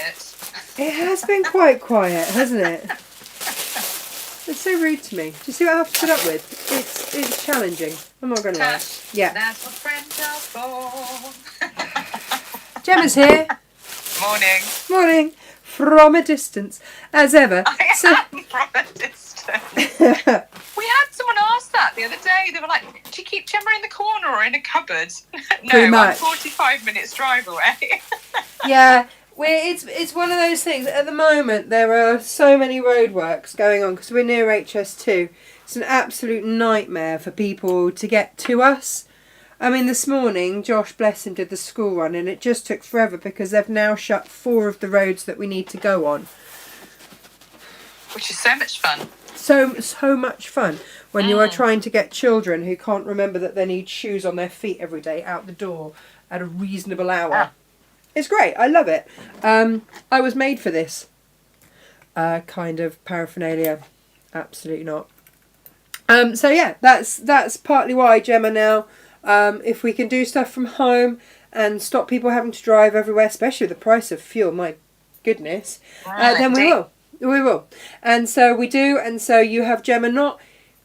quiet. It has been quite quiet, hasn't it? It's so rude to me. Do you see what I have to put up with? It's challenging. I'm not going to lie. Yeah. That's what friends are for. Gemma's here. Morning. Morning. From a distance, as ever. I am from a distance. We had someone ask that the other day. They were like, do you keep Gemma in the corner or in a cupboard? No, I'm 45 minutes drive away. Yeah. It's one of those things. At the moment, there are so many roadworks going on because we're near HS2. It's an absolute nightmare for people to get to us. I mean, this morning, Josh, bless him, did the school run, and it just took forever because they've now shut 4 of the roads that we need to go on. Which is so much fun. So much fun when you are trying to get children who can't remember that they need shoes on their feet every day out the door at a reasonable hour. It's great. I love it. I was made for this kind of paraphernalia. Absolutely not. So yeah, that's partly why Gemma now, if we can do stuff from home and stop people having to drive everywhere, especially with the price of fuel, my goodness, then we will. We will. And so we do. And so you have Gemma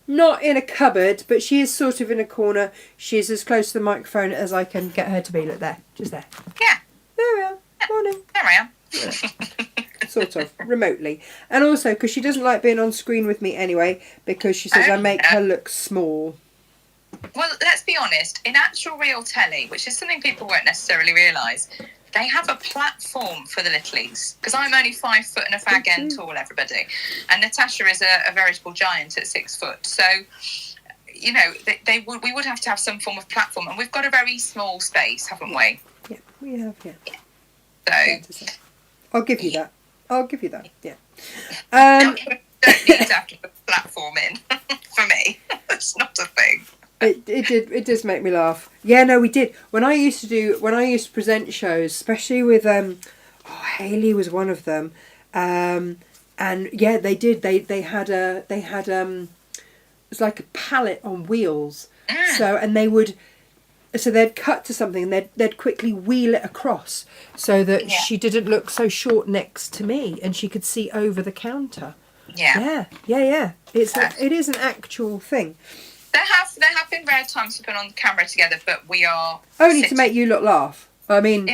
not in a cupboard, but she is sort of in a corner. She's as close to the microphone as I can get her to be. Look there. Just there. Yeah. There we are. Morning. There I am. Yeah. Sort of. Remotely. And also because she doesn't like being on screen with me anyway, because she says I make her look small. Well, let's be honest. In actual real telly, which is something people won't necessarily realise, they have a platform for the littlies. Because I'm only 5 foot and a fag end tall, everybody. And Natasha is a veritable giant at 6 foot. So, you know, we would have to have some form of platform. And we've got a very small space, haven't we? Yeah, we have, yeah. So, I'll give you that. Yeah. Don't need to have to put a platform in for me. It's not a thing. It does make me laugh. Yeah, no, we did. When I used to present shows, especially with Hayley was one of them. And yeah, they did. They had it was like a pallet on wheels. So they'd cut to something and they'd quickly wheel it across so that she didn't look so short next to me and she could see over the counter. Yeah. It is an actual thing. There have been rare times to put on the camera together, but we are only to make you look laugh. I mean,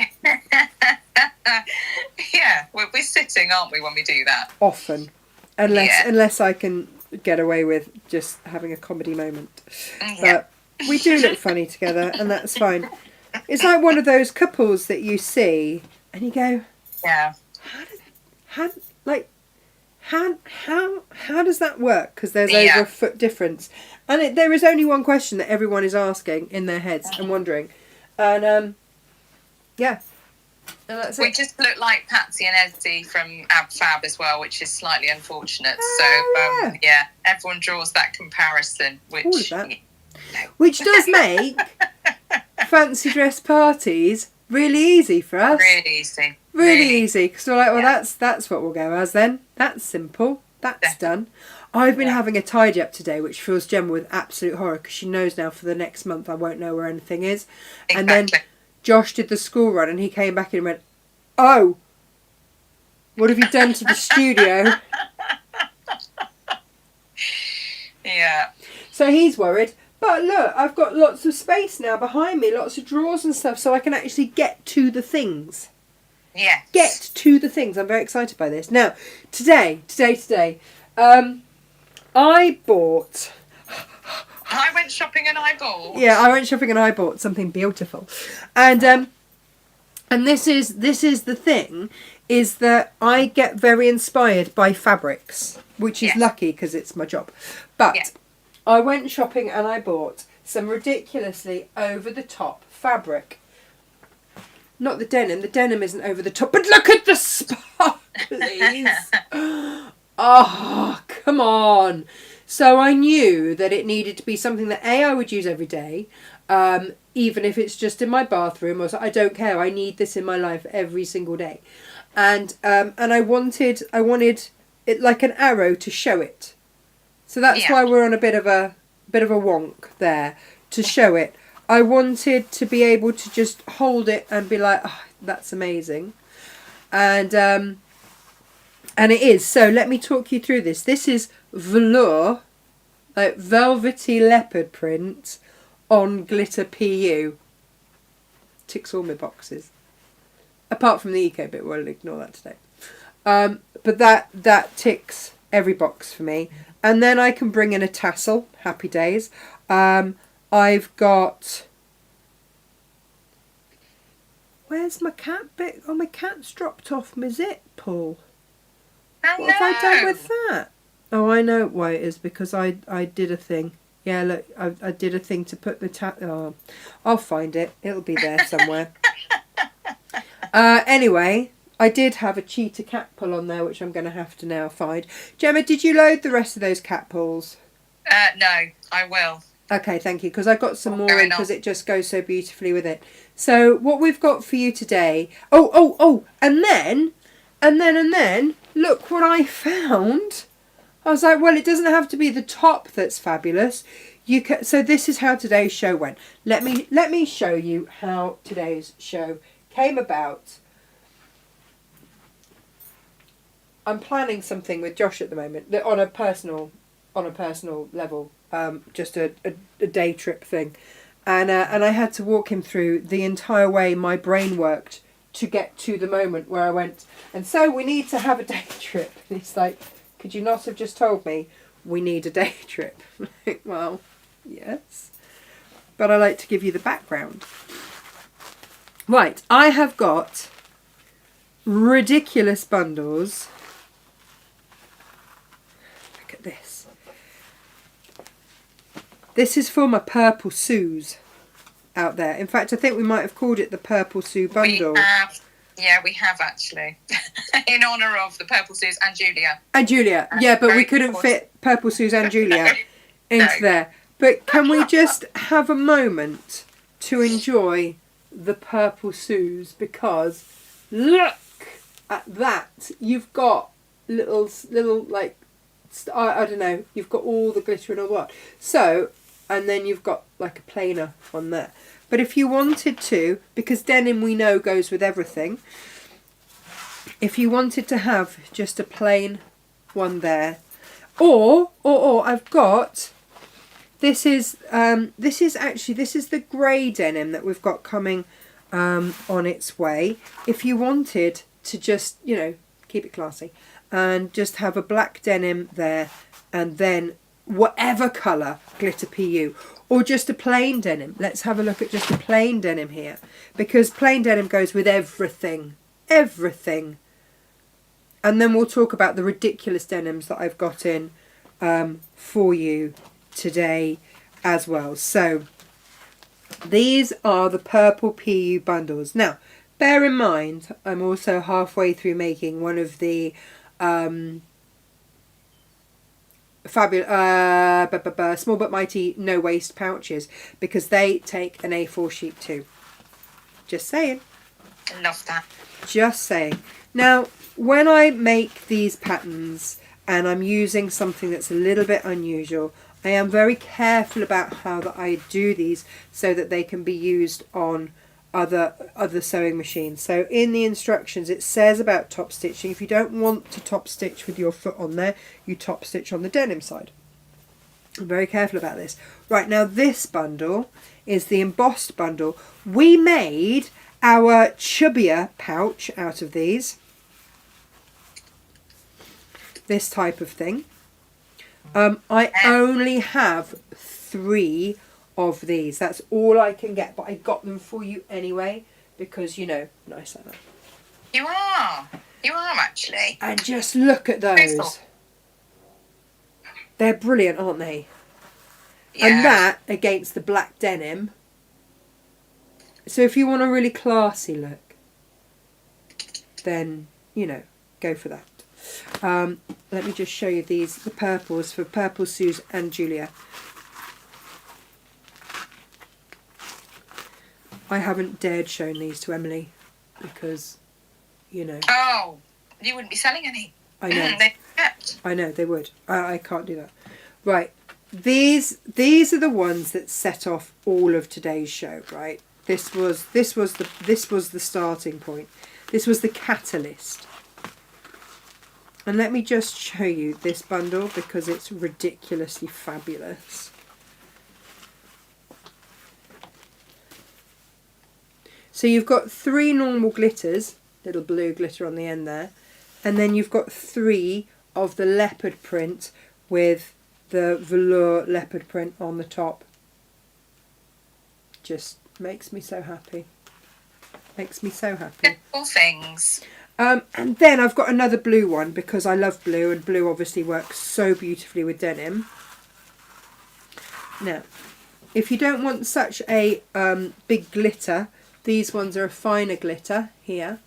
yeah, we're sitting, aren't we, when we do that? Often, unless I can get away with just having a comedy moment. But we do look funny together, and that's fine. It's like one of those couples that you see, and you go, yeah, how does that work? Because there's over a foot difference, and there is only one question that everyone is asking in their heads and wondering, and and that's we it. just look like Patsy and Eddie from Ab Fab as well, which is slightly unfortunate. Everyone draws that comparison, which does make fancy dress parties really easy for us. Really easy, because we're like, well, that's what we'll go as then. That's simple. That's done. I've been having a tidy up today, which fills Gemma with absolute horror, because she knows now for the next month I won't know where anything is. Exactly. And then Josh did the school run, and he came back and went, "Oh, what have you done to the studio?" Yeah. So he's worried. But look, I've got lots of space now behind me, lots of drawers and stuff, so I can actually get to the things. Yeah. Get to the things. I'm very excited by this. Now, today, I bought... I went shopping and I bought. Yeah, I went shopping and I bought something beautiful. And this is the thing, is that I get very inspired by fabrics, which is lucky because it's my job. But I went shopping and I bought some ridiculously over-the-top fabric. Not the denim. The denim isn't over the top. But look at the sparklies. Oh, come on. So I knew that it needed to be something that I would use every day, even if it's just in my bathroom. Or so, I don't care. I need this in my life every single day, and I wanted it like an arrow to show it. So that's why we're on a bit of a wonk there to show it. I wanted to be able to just hold it and be like, oh, that's amazing. And it is. So let me talk you through this. This is velour, like velvety leopard print on glitter PU. Ticks all my boxes. Apart from the eco bit, we'll ignore that today. But that ticks every box for me. And then I can bring in a tassel. Happy days. I've got... Where's my cat bit? Oh, my cat's dropped off my zip pull. Oh, What have I done with that? Oh, I know why it is. Because I did a thing. Yeah, look, I did a thing to put the oh, I'll find it. It'll be there somewhere. Anyway, I did have a cheetah cat pull on there, which I'm going to have to now find. Gemma, did you load the rest of those cat pulls? No, I will. Okay, thank you, because I got some more in because it just goes so beautifully with it. So what we've got for you today... Oh, and then, look what I found. I was like, well, it doesn't have to be the top that's fabulous. You can. So this is how today's show went. Let me show you how today's show came about. I'm planning something with Josh at the moment on a personal level. Just a day trip thing, and I had to walk him through the entire way my brain worked to get to the moment where I went, and so we need to have a day trip. And he's like, could you not have just told me we need a day trip? Well, yes, but I like to give you the background. Right, I have got ridiculous bundles. Look at this. This is for my Purple Sues out there. In fact, I think we might have called it the Purple Sue bundle. We have actually. In honour of the Purple Sues and Julia. And Julia, yeah, but we couldn't fit Purple Sues and Julia into there. But can we just have a moment to enjoy the Purple Sues? Because look at that. You've got little like, I don't know, you've got all the glitter and all what. So, and then you've got like a plainer on there. But if you wanted to, because denim we know goes with everything, if you wanted to have just a plain one there, or I've got, this is the grey denim that we've got coming on its way. If you wanted to just, you know, keep it classy and just have a black denim there and then whatever colour glitter PU, or just a plain denim. Let's have a look at just a plain denim here, because plain denim goes with everything. And then we'll talk about the ridiculous denims that I've got in for you today as well. So these are the Purple PU bundles. Now, bear in mind, I'm also halfway through making one of the Small But Mighty no waste pouches, because they take an A4 sheet too. Just saying. I love that. Just saying. Now, when I make these patterns and I'm using something that's a little bit unusual, I am very careful about how that I do these so that they can be used on other sewing machines. So in the instructions it says about top stitching. If you don't want to top stitch with your foot on there, you top stitch on the denim side. I'm very careful about this. Right, now this bundle is the embossed bundle. We made our chubbier pouch out of these. This type of thing. I only have 3 of these. That's all I can get, but I got them for you anyway because, you know, nice like that. You are actually. And just look at those. They're brilliant, aren't they? Yeah. And that against the black denim. So if you want a really classy look, then, you know, go for that. Let me just show you these, the purples for Purple Suze and Julia. I haven't dared show these to Emily because, you know. Oh, you wouldn't be selling any. I know. They'd kept. I know, they would. I can't do that. Right. These are the ones that set off all of today's show, right? This was the starting point. This was the Catalyst. And let me just show you this bundle because it's ridiculously fabulous. So you've got 3 normal glitters, little blue glitter on the end there, and then you've got 3 of the leopard print with the velour leopard print on the top. Just makes me so happy. Makes me so happy. All things. And then I've got another blue one because I love blue, and blue obviously works so beautifully with denim. Now, if you don't want such a big glitter, these ones are a finer glitter here.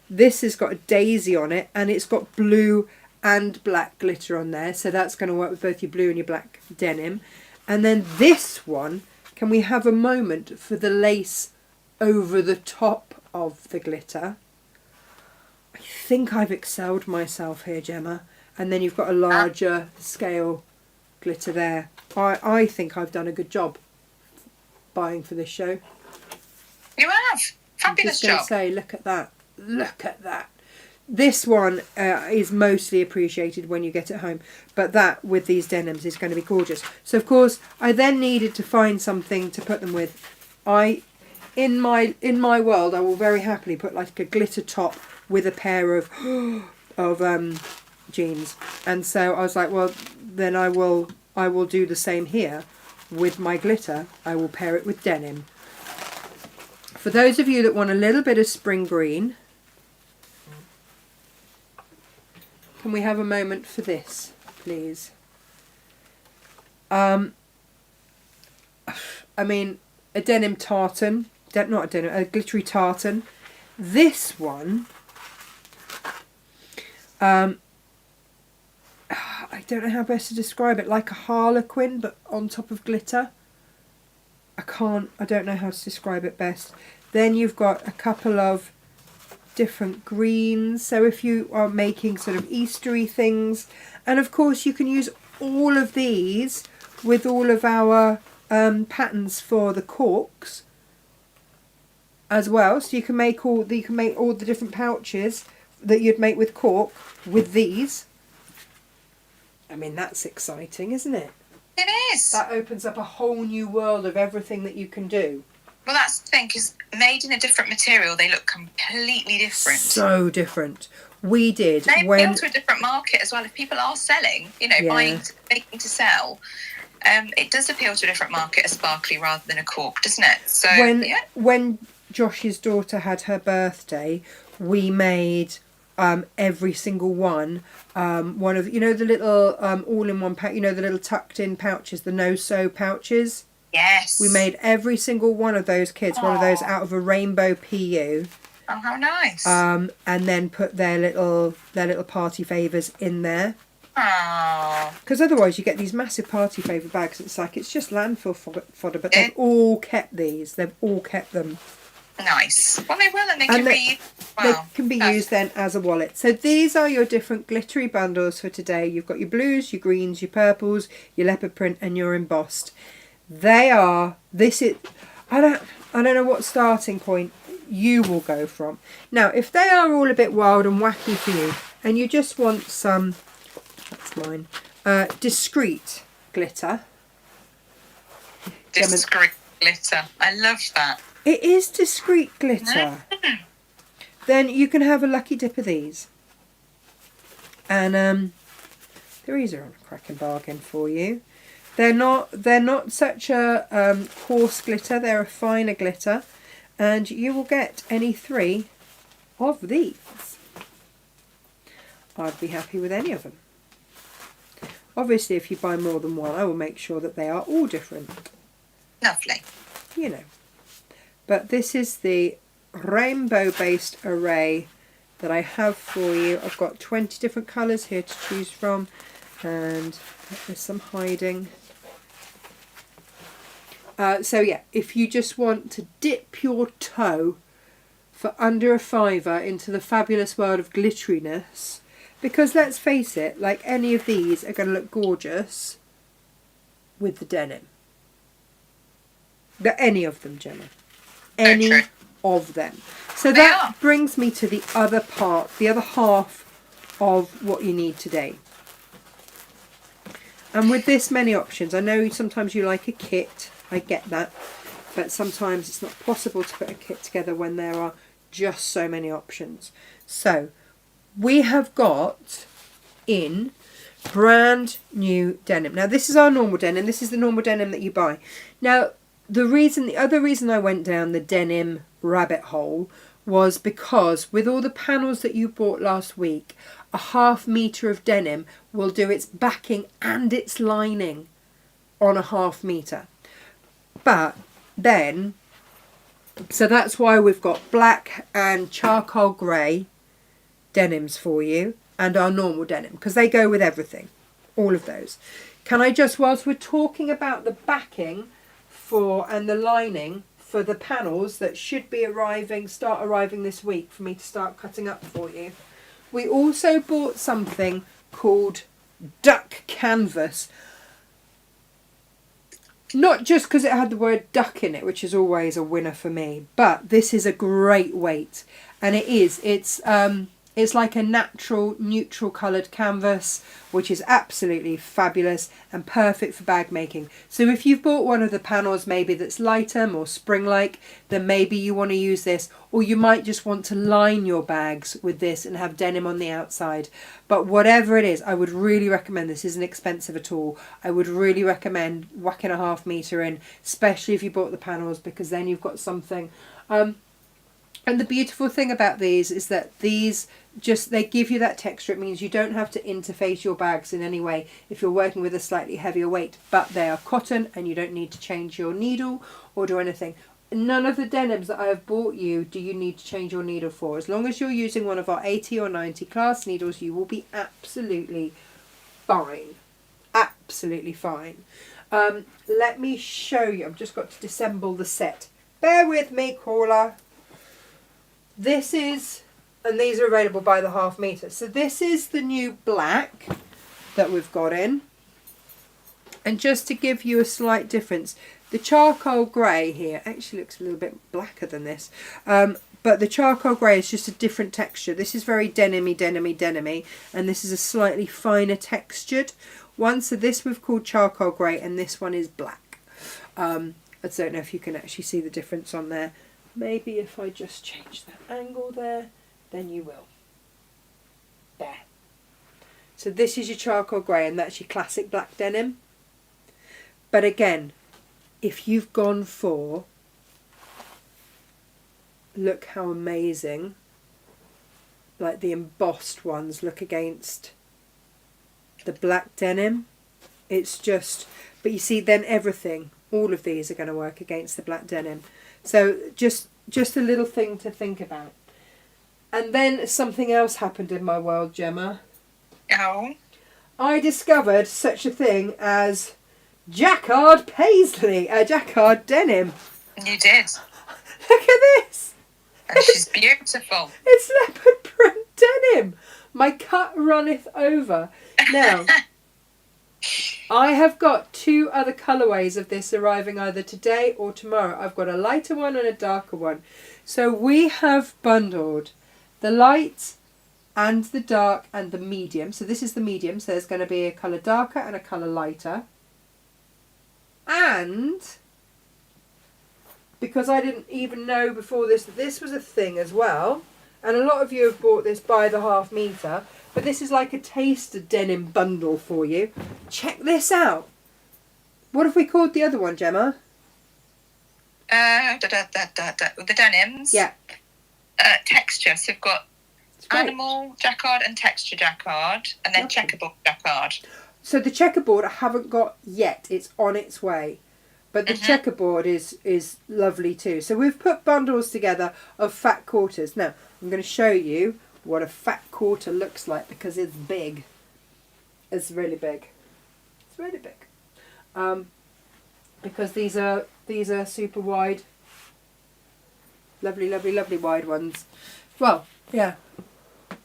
This has got a daisy on it, and it's got blue and black glitter on there, so that's going to work with both your blue and your black denim. And then this one, can we have a moment for the lace over the top of the glitter? I think I've excelled myself here, Gemma. And then you've got a larger scale glitter there. I think I've done a good job buying for this show. You have. Fabulous job. I'm just going to say, look at that. Look at that. This one is mostly appreciated when you get it home, but that with these denims is going to be gorgeous. So of course I then needed to find something to put them with. In my world I will very happily put like a glitter top with a pair of jeans, and so I was like, well then I will do the same here with my glitter. I will pair it with denim. For those of you that want a little bit of spring green, can we have a moment for this, please? I mean, a denim tartan, not a denim, a glittery tartan. This one, I don't know how best to describe it, like a harlequin, but on top of glitter. I don't know how to describe it best. Then you've got a couple of different greens, so if you are making sort of Eastery things, and of course you can use all of these with all of our patterns for the corks as well. So you can make all the different pouches that you'd make with cork with these. I mean, that's exciting, isn't it? It is. That opens up a whole new world of everything that you can do. Well, that's the thing, because made in a different material, they look completely different. So different. We did. They appeal to a different market as well. If people are selling, buying, making to sell, it does appeal to a different market, a sparkly rather than a cork, doesn't it? So when Josh's daughter had her birthday, we made every single one of the little all-in-one pouch, the little tucked-in pouches, the no-sew pouches. Yes. We made every single one of those kids, one of those out of a rainbow PU. Oh, how nice. And then put their little party favours in there. Oh. Because otherwise you get these massive party favour bags. It's just landfill fodder, but they've all kept these. They've all kept them. Nice. Well, they will, and they can be... They can be used then as a wallet. So these are your different glittery bundles for today. You've got your blues, your greens, your purples, your leopard print, and your embossed. I don't know what starting point you will go from. Now, if they are all a bit wild and wacky for you, and you just want some, that's mine, discreet glitter. Discreet glitter. I love that. It is discreet glitter. Then you can have a lucky dip of these. And these are on a cracking bargain for you. They're not such a coarse glitter, they're a finer glitter, and you will get any 3 of these. I'd be happy with any of them. Obviously, if you buy more than one, I will make sure that they are all different. Lovely. But this is the rainbow-based array that I have for you. I've got 20 different colours here to choose from, and there's some hiding. So yeah, if you just want to dip your toe for under £5 into the fabulous world of glitteriness, because let's face it, like any of these are going to look gorgeous with the denim. Any of them, Gemma. Any of them. So that brings me to the other part, the other half of what you need today. And with this many options, I know sometimes you like a kit, I get that, but sometimes it's not possible to put a kit together when there are just so many options. So we have got in brand new denim. Now this is our normal denim. This is the normal denim that you buy. Now the other reason I went down the denim rabbit hole was because with all the panels that you bought last week, a 1/2 metre of denim will do its backing and its lining on a 1/2 metre. But then, so that's why we've got black and charcoal grey denims for you and our normal denim, because they go with everything, all of those. Can I just, whilst we're talking about the backing for and the lining for the panels that should be start arriving this week for me to start cutting up for you, we also bought something called duck canvas. Not just because it had the word duck in it, which is always a winner for me, but this is a great weight, and it's like a natural neutral coloured canvas, which is absolutely fabulous and perfect for bag making. So if you've bought one of the panels maybe that's lighter, more spring-like, then maybe you want to use this, or you might just want to line your bags with this and have denim on the outside. But whatever it is, I would really recommend this. Isn't expensive at all. I would really recommend whacking a 1/2 metre in, especially if you bought the panels, because then you've got something. And the beautiful thing about these is that they give you that texture. It means you don't have to interface your bags in any way if you're working with a slightly heavier weight, but they are cotton and you don't need to change your needle or do anything. None of the denims that I have bought you do you need to change your needle for. As long as you're using one of our 80 or 90 class needles, you will be absolutely fine. Absolutely fine. Let me show you. I've just got to disassemble the set. Bear with me, caller. This is, and these are available by the 1/2 metre. So this is the new black that we've got in. And just to give you a slight difference, the charcoal grey here actually looks a little bit blacker than this. But the charcoal grey is just a different texture. This is very denim-y, and this is a slightly finer textured one. So this we've called charcoal grey, and this one is black. I don't know if you can actually see the difference on there. Maybe if I just change that angle there, then you will. There. So this is your charcoal grey, and that's your classic black denim. But again, if you've gone for, look how amazing, like the embossed ones look against the black denim. It's just, but you see then everything, all of these are going to work against the black denim. So just a little thing to think about. And then something else happened in my world, Gemma. Oh. I discovered such a thing as jacquard jacquard denim. You did. Look at this. And she's beautiful. It's leopard print denim. My cut runneth over. Now, I have got 2 other colourways of this arriving either today or tomorrow. I've got a lighter one and a darker one. So we have bundled the light and the dark and the medium. So this is the medium. So there's going to be a colour darker and a colour lighter. And because I didn't even know before this that this was a thing as well, and a lot of you have bought this by the 1/2 metre, but this is like a taster denim bundle for you. Check this out. What have we called the other one, Gemma? The denims. Yeah. Texture. So we've got animal jacquard and texture jacquard, and then checkerboard jacquard. So the checkerboard I haven't got yet. It's on its way. But the checkerboard is lovely too. So we've put bundles together of fat quarters. Now, I'm going to show you what a fat quarter looks like because it's big. It's really big. It's really big. Because these are super wide. Lovely, lovely, lovely wide ones. Well, yeah.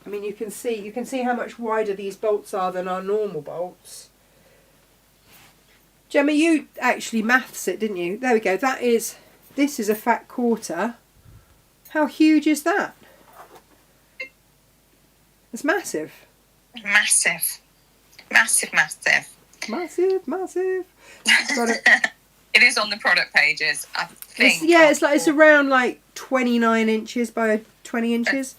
I mean, you can see how much wider these bolts are than our normal bolts. Gemma, you actually maths it, didn't you? There we go. This is a fat quarter How huge is that? It's massive. Massive. Massive, massive. Massive, massive. Got it. It is on the product pages, I think. It's around like 29 inches by 20 inches.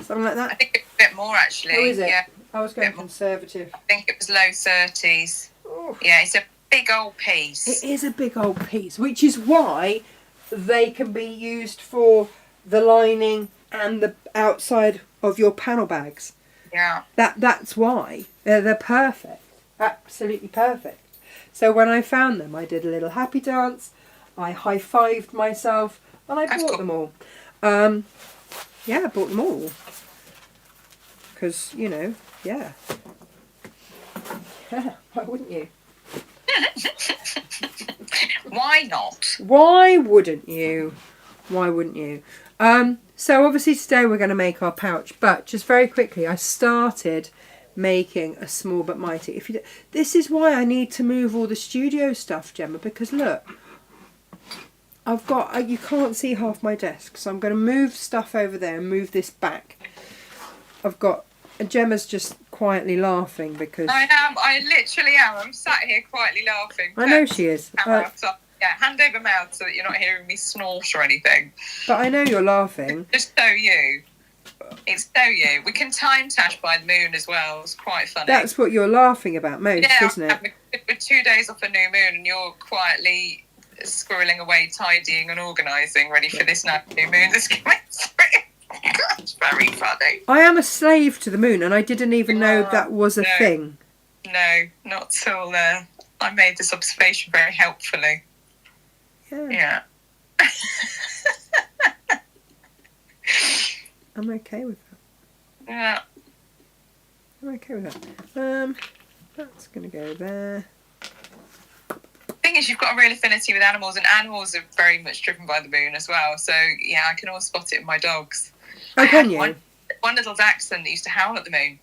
Something like that. I think it's a bit more actually. Oh, is it? Yeah. I was going conservative. I think it was low 30s. Oh. Yeah, it's a big old piece. It is a big old piece, which is why they can be used for the lining and the outside of your panel bags. Yeah. That's why. They're perfect. Absolutely perfect. So when I found them, I did a little happy dance. I high-fived myself, and I bought them all. Yeah, I bought them all. Because, yeah. Yeah, why wouldn't you? Why not? Why wouldn't you? Why wouldn't you? So obviously today we're going to make our pouch, but just very quickly, I started making a small but mighty. This is why I need to move all the studio stuff, Gemma, because look, I've got, you can't see half my desk, so I'm going to move stuff over there and move this back. I've got, Gemma's just quietly laughing because... I literally am. I'm sat here quietly laughing. I know she is. Hand over mouth so that you're not hearing me snort or anything. But I know you're laughing. Just so you. It's so you. We can time Tash by the moon as well. It's quite funny. That's what you're laughing about most, isn't it? We're 2 days off a new moon and you're quietly squirreling away, tidying and organising, ready for this new moon that's coming through. It's very funny. I am a slave to the moon and I didn't even know that was a thing. No, not till I made this observation very helpfully. Yeah. I'm okay with that. Yeah. I'm okay with that. That's going to go there. The thing is, you've got a real affinity with animals, and animals are very much driven by the moon as well. So, yeah, I can always spot it in my dogs. Oh, can you? One little dachshund that used to howl at the moon.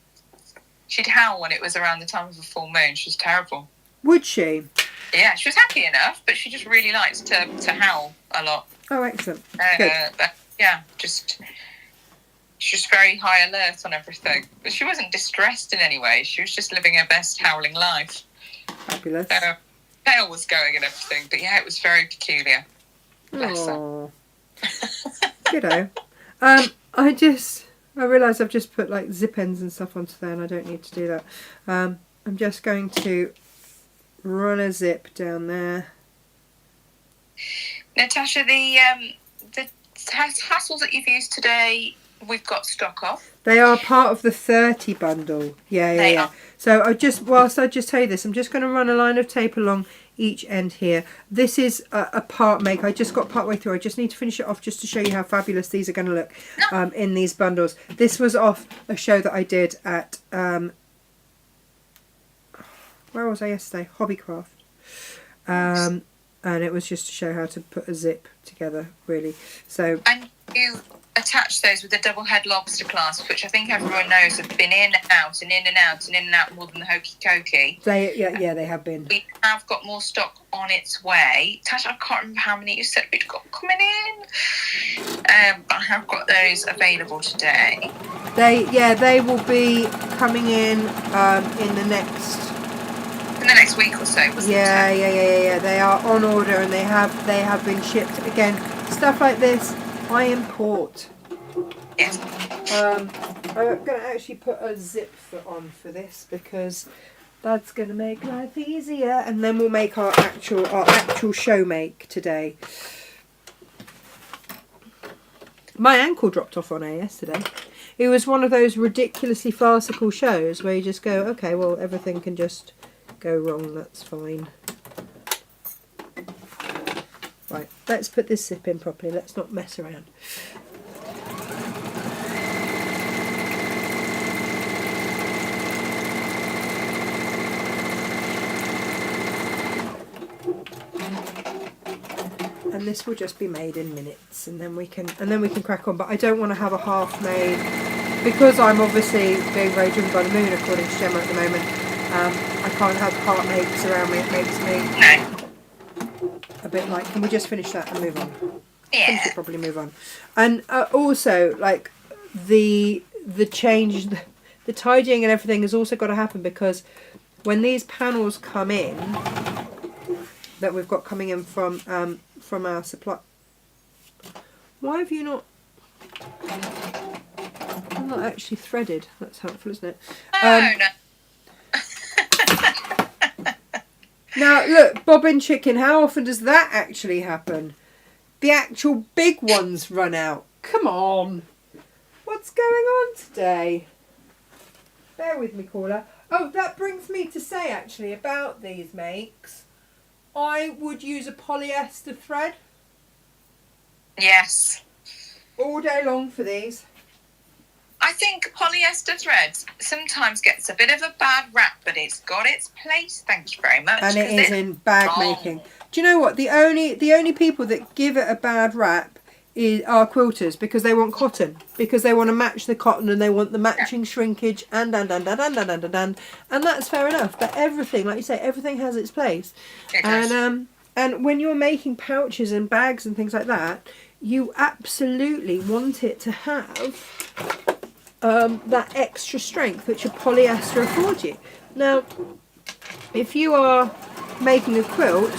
She'd howl when it was around the time of a full moon. She was terrible. Would she? Yeah, she was happy enough, but she just really liked to howl a lot. Oh, excellent. But, yeah, she's just very high alert on everything. But she wasn't distressed in any way. She was just living her best howling life. Fabulous. Tail was going and everything, but yeah, it was very peculiar. Bless her. Kiddo. I realise I've just put like zip ends and stuff onto there and I don't need to do that. I'm just going to run a zip down there. Natasha, the tassels that you've used today, we've got stock of. They are part of the 30 bundle. Yeah. So whilst I just tell you this, I'm just going to run a line of tape along each end here. This is a part make. I just got part way through. I just need to finish it off just to show you how fabulous these are going to look in these bundles. This was off a show that I did at where was I yesterday? Hobbycraft. And it was just to show how to put a zip together, really. So. And you attach those with the double head lobster clasps, which I think everyone knows have been in and out and in and out and in and out more than the hokey cokey. They have been. We have got more stock on its way. Tasha, I can't remember how many you said we'd got coming in. But I have got those available today. They will be coming in the next week or so. Yeah. They are on order and they have been shipped. Again, stuff like this I import. Yes. I'm going to actually put a zip foot on for this because that's going to make life easier, and then we'll make our actual show make today. My ankle dropped off on air yesterday. It was one of those ridiculously farcical shows where you just go, okay, well, everything can just go wrong, that's fine. Right, let's put this zip in properly, let's not mess around. And this will just be made in minutes, and then we can crack on. But I don't want to have a half made because I'm obviously being very driven by the moon, according to Gemma at the moment. I can't have part makes around me. It makes me a bit like. Can we just finish that and move on? I think we should probably move on. And also, like, the change, the tidying and everything has also got to happen, because when these panels come in, that we've got coming in from our supply. Why have you not? I'm not actually threaded. That's helpful, isn't it? Oh no. Now look, bobbin chicken. How often does that actually happen? The actual big ones run out. Come on. What's going on today? Bear with me, caller. Oh, that brings me to say actually about these makes. I would use a polyester thread. Yes. All day long for these. I think polyester threads sometimes gets a bit of a bad rap, but it's got its place. Thank you very much. And it is in bag making. Do you know what? The only people that give it a bad rap are quilters, because they want cotton, because they want to match the cotton and they want the matching shrinkage and that's fair enough. But everything, like you say, everything has its place. It does. And when you're making pouches and bags and things like that, you absolutely want it to have that extra strength which a polyester affords you. Now, if you are making a quilt,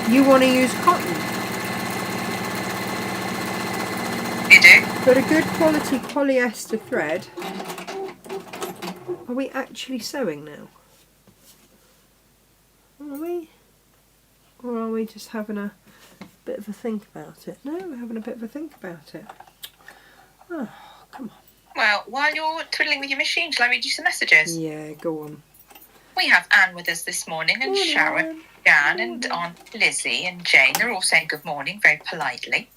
you want to use cotton. You do? But a good quality polyester thread. Are we actually sewing now? Are we? Or are we just having a bit of a think about it? No, we're having a bit of a think about it. Oh, come on. Well, while you're twiddling with your machine, shall I read you some messages? Yeah, go on. We have Anne with us this morning, and Sharon, Jan, and Aunt Lizzie, and Jane. They're all saying good morning very politely.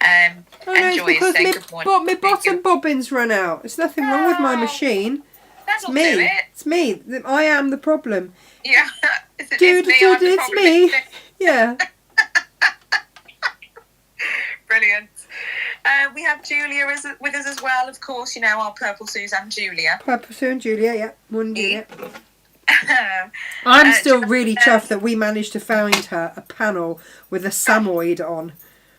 And Joy is saying good morning. My bottom bobbins run out. There's nothing wrong with my machine. That'll do it. It's me. I am the problem. Yeah. It's me. Yeah. Brilliant. We have Julia with us as well, of course, you know, our Purple Susan Julia. Purple Sue and Julia, yeah. Morning, Julia. I'm still really chuffed that we managed to find her a panel with a samoyed on.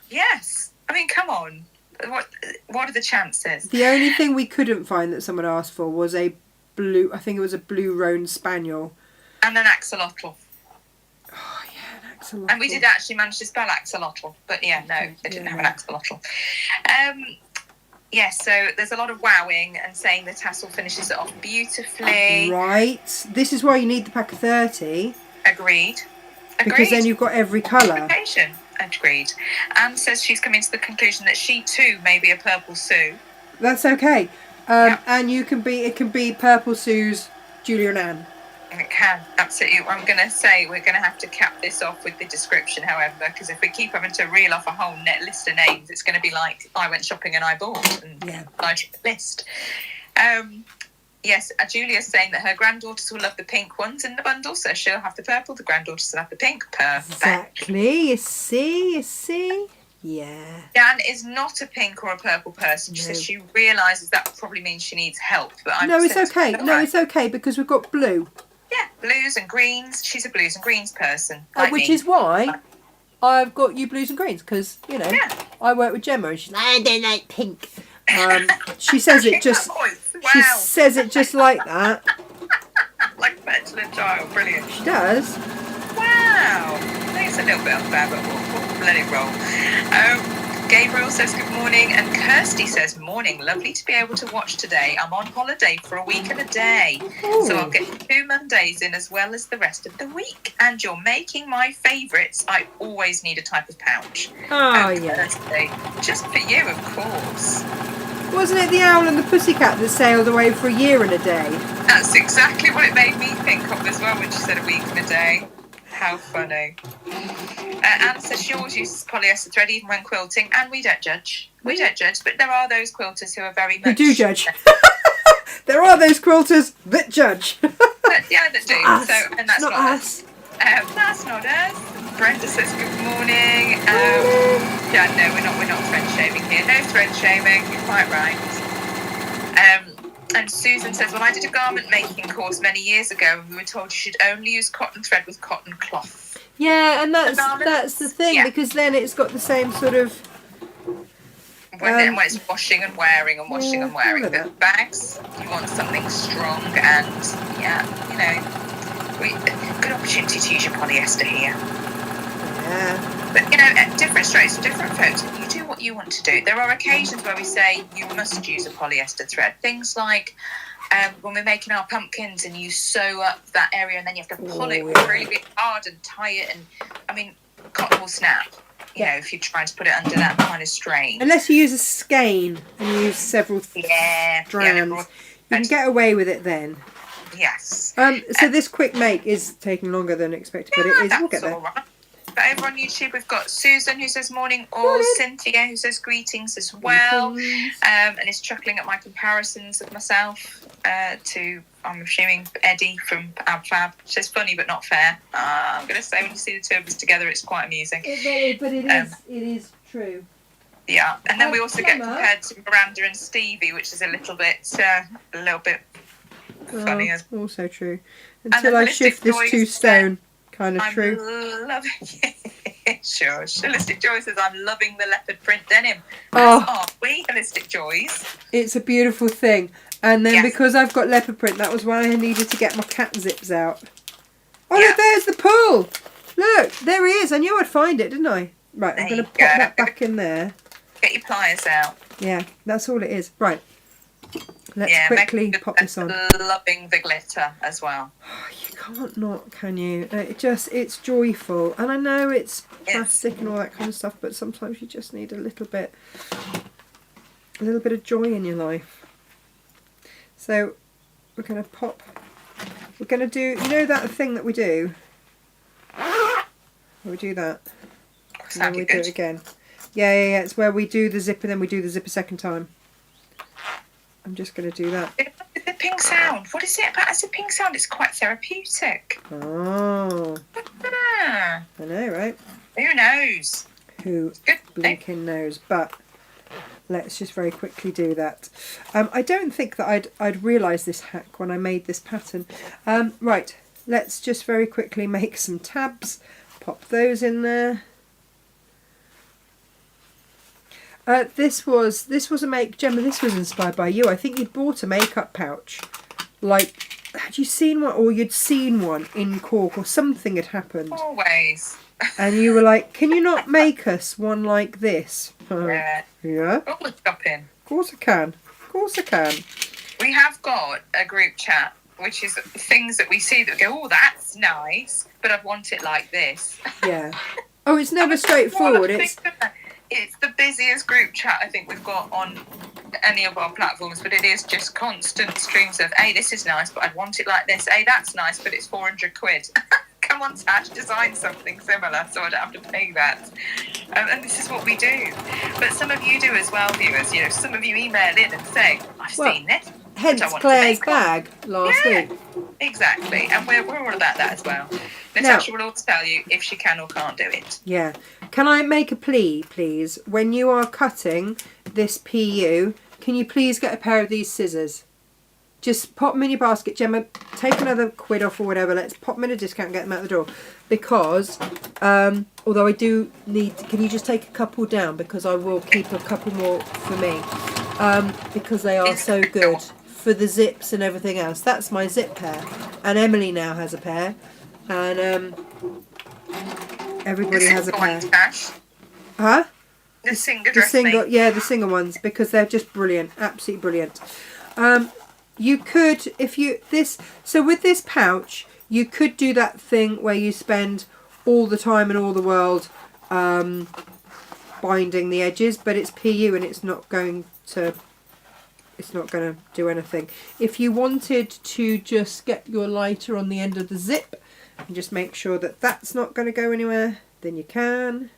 Yes. I mean, come on. What are the chances? The only thing we couldn't find that someone asked for was a blue, I think it was a blue roan spaniel. And an axolotl. Oh, yeah, an axolotl. And we did actually manage to spell axolotl, but yeah, no, they didn't have an axolotl. Yes, so there's a lot of wowing and saying the tassel finishes it off beautifully. Right. This is why you need the pack of 30. Agreed. Because then you've got every colour. Agreed. Anne says she's coming to the conclusion that she too may be a Purple Sue. That's okay. And it can be Purple Sue's Julia and Anne. It can, absolutely. I'm going to say we're going to have to cap this off with the description, however, because if we keep having to reel off a whole net list of names, it's going to be like I went shopping and I bought and I took the list. Yes, Julia's saying that her granddaughters will love the pink ones in the bundle, so she'll have the purple, the granddaughters will have the pink. Perfect. Exactly. You see? Yeah. Jan is not a pink or a purple person. She says she realises that probably means she needs help. But it's okay. It's okay because we've got blue. Yeah, blues and greens. She's a blues and greens person. Which is why I've got you blues and greens, because, you know, I work with Gemma and she's like, I don't like pink. She says it just... She says it just like that. Like a petulant child. Brilliant. She does. Wow. I think it's a little bit unfair, but we'll let it roll. Gabriel says good morning, and Kirsty says morning. Lovely to be able to watch today. I'm on holiday for a week and a day. Ooh. So I'll get 2 Mondays in as well as the rest of the week. And you're making my favourites. I always need a type of pouch. Oh, yeah. Kirsty, just for you, of course. Wasn't it the owl and the pussycat that sailed away for a year and a day? That's exactly what it made me think of as well when she said a week and a day. How funny. Anne says she always uses polyester thread even when quilting, and we don't judge. We don't judge, but there are those quilters who are very much... Who do judge. There are those quilters that judge. Yeah, that do. Us. So, and that's not us. That's not us. Brenda says good morning. Yeah, no, we're not thread shaming here. No thread shaming. You're quite right. And Susan says, well, I did a garment making course many years ago and we were told you should only use cotton thread with cotton cloth. Yeah, and that's the thing, because then it's got the same sort of... when it's washing and wearing and washing and wearing. The bags, you want something strong and, good opportunity to use your polyester here. Yeah. But, different strokes for different folks. You do what you want to do. There are occasions where we say you must use a polyester thread. Things like when we're making our pumpkins and you sew up that area and then you have to pull it really, really hard and tie it. And, cotton will snap. If you're trying to put it under that kind of strain. Unless you use a skein and you use several strands, you can get away with it then. Yes. So this quick make is taking longer than expected, but it is. We'll get there. Right. But over on YouTube, we've got Susan who says morning, or Cynthia who says greetings as well, and is chuckling at my comparisons of myself to, I'm assuming, Eddie from our Fab. She says funny but not fair. I'm going to say when you see the two of us together, it's quite amusing. It is true. Yeah, and then we also get compared to Miranda and Stevie, which is a little bit funny. Also true. Until I shift this to stone. Kind of true. I'm loving it. Sure. Holistic Joy says, I'm loving the leopard print denim. Aren't we, Holistic Joys? It's a beautiful thing. And then because I've got leopard print, that was why I needed to get my cat zips out. Oh, look, there's the pull. Look, there he is. I knew I'd find it, didn't I? Right, I'm going to pop that back in there. Get your pliers out. Yeah, that's all it is. Right. Let's quickly pop this on. Loving the glitter as well. You can't not, can you? It's joyful. And I know it's plastic and all that kind of stuff, but sometimes you just need a little bit of joy in your life. So we're going to do, that thing that we do? We do that. And then we do it again. Yeah, it's where we do the zip and then we do the zip a second time. I'm just going to do that. The zipping sound. What is it about a zipping sound? It's quite therapeutic. Oh. I know, right? Who knows? Who blinking knows? But let's just very quickly do that. I don't think that I'd realised this hack when I made this pattern. Right, let's just very quickly make some tabs. Pop those in there. This was a make, Gemma, this was inspired by you. I think you'd bought a makeup pouch. Like, had you seen one, or you'd seen one in Cork, or something had happened. Always. And you were like, can you not make us one like this? Yeah. Yeah? Always shopping. Of course I can. Of course I can. We have got a group chat, which is things that we see that go, oh, that's nice, but I'd want it like this. Yeah. Oh, it's never straightforward. It's the busiest group chat I think we've got on any of our platforms, but it is just constant streams of, hey, this is nice, but I'd want it like this. Hey, that's nice, but it's 400 quid. Come on, Tash, design something similar so I don't have to pay that. And this is what we do. But some of you do as well, viewers. Some of you email in and say, I've seen this. Hence Claire's bag last week. Exactly. And we're all about that as well. Natasha will also tell you if she can or can't do it. Yeah. Can I make a plea, please? When you are cutting this PU, can you please get a pair of these scissors? Just pop them in your basket. Gemma, take another quid off or whatever. Let's pop them in a discount and get them out the door. Because, although I do need... Can you just take a couple down? Because I will keep a couple more for me. Because they are so good for the zips and everything else. That's my zip pair. And Emily now has a pair. And everybody has a pair. Huh? The singer dressing. The singer ones, because they're just brilliant. Absolutely brilliant. You could, so with this pouch, you could do that thing where you spend all the time in all the world binding the edges, but it's PU and it's not going to do anything. If you wanted to just get your lighter on the end of the zip and just make sure that that's not going to go anywhere, then you can.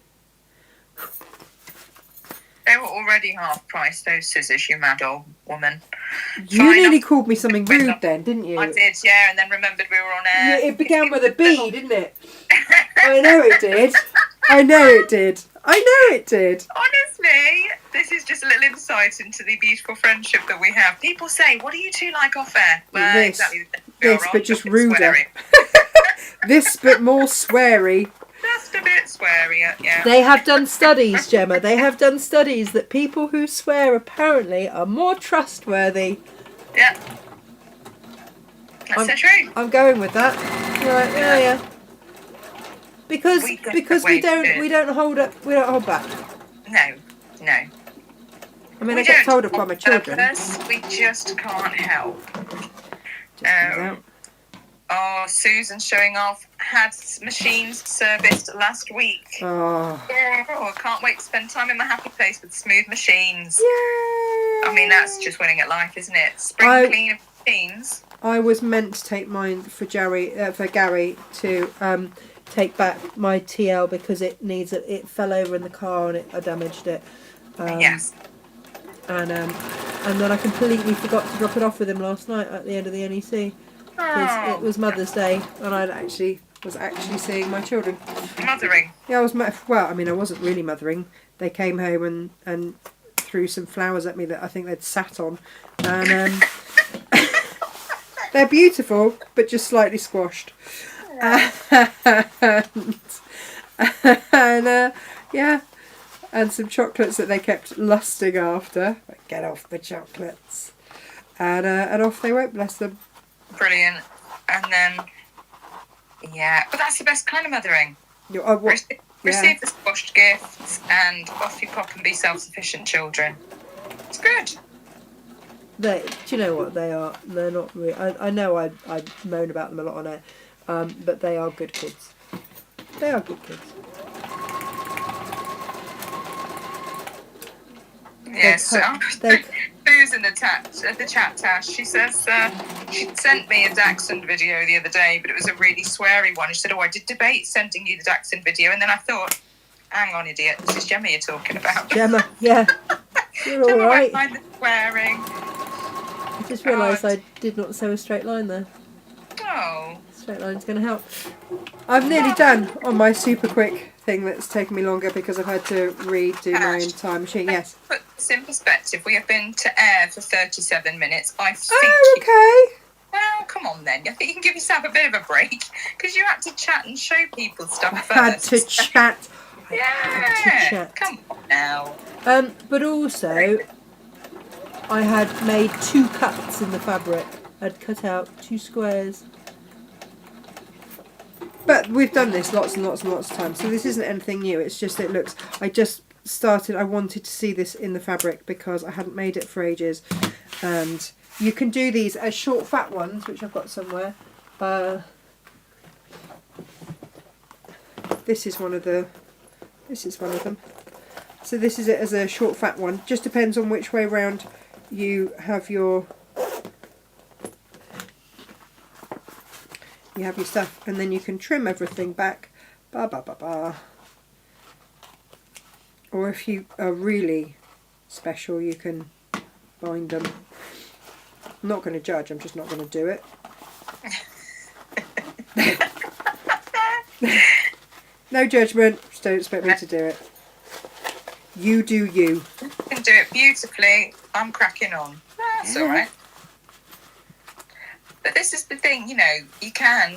They were already half price, those scissors, you mad old woman. You nearly called me something rude then, didn't you? I did, yeah, and then remembered we were on air. Yeah, it began with a B, didn't it? I know it did. I know it did. Honestly, this is just a little insight into the beautiful friendship that we have. People say, what do you two like off air? Well, this, but just ruder. This, but more sweary. bit sweary, yeah. They have done studies, Gemma. They have done studies that people who swear apparently are more trustworthy. Yeah. That's so true. I'm going with that. Right, yeah. Because we don't hold back. No. I mean, I get told it by my children. We just can't help. Susan's showing off. Had machines serviced last week. Oh, I can't wait to spend time in my happy place with smooth machines. Yeah. I mean, that's just winning at life, isn't it? Spring clean machines. I was meant to take mine for Gary to take back my TL because it fell over in the car and I damaged it. Yes. And then I completely forgot to drop it off with him last night at the end of the NEC. Because it was Mother's Day and I was actually seeing my children. Mothering. Yeah, I wasn't really mothering. They came home and threw some flowers at me that I think they'd sat on. And they're beautiful, but just slightly squashed. And some chocolates that they kept lusting after. Get off the chocolates. And off they went, bless them. Brilliant. And then, but that's the best kind of mothering. Receive the squashed gifts and off you pop and be self-sufficient children. It's good. Do you know what they are? They're not really. I know I moan about them a lot on air, but they are good kids. They are good kids. Yes. Who's in the chat, Tash? She says she sent me a Dachshund video the other day, but it was a really sweary one. She said, I did debate sending you the Dachshund video, and then I thought, hang on, idiot, this is Gemma you're talking about. Gemma, yeah. You're all right. Gemma, swearing. I just realised I did not sew a straight line there. Oh. Straight line's going to help. I'm nearly done on my super quick thing that's taken me longer because I've had to redo my entire machine. Yes. Put this in perspective. We have been to air for 37 minutes. I think. Oh, okay. Well, come on then. I think you can give yourself a bit of a break because you had to chat and show people stuff first. Had to chat. Come on now. But also, I had made 2 cuts in the fabric. I'd cut out 2 squares. But we've done this lots and lots and lots of times, so this isn't anything new. It's just it looks. I wanted to see this in the fabric because I hadn't made it for ages. And you can do these as short fat ones, which I've got somewhere. This is one of them. So this is it as a short fat one. Just depends on which way round you have your stuff, and then you can trim everything back, or if you are really special you can bind them. I'm not going to judge, I'm just not going to do it. No judgment, just don't expect me to do it. You do you. You can do it beautifully. I'm cracking on. That's alright. But this is the thing, you can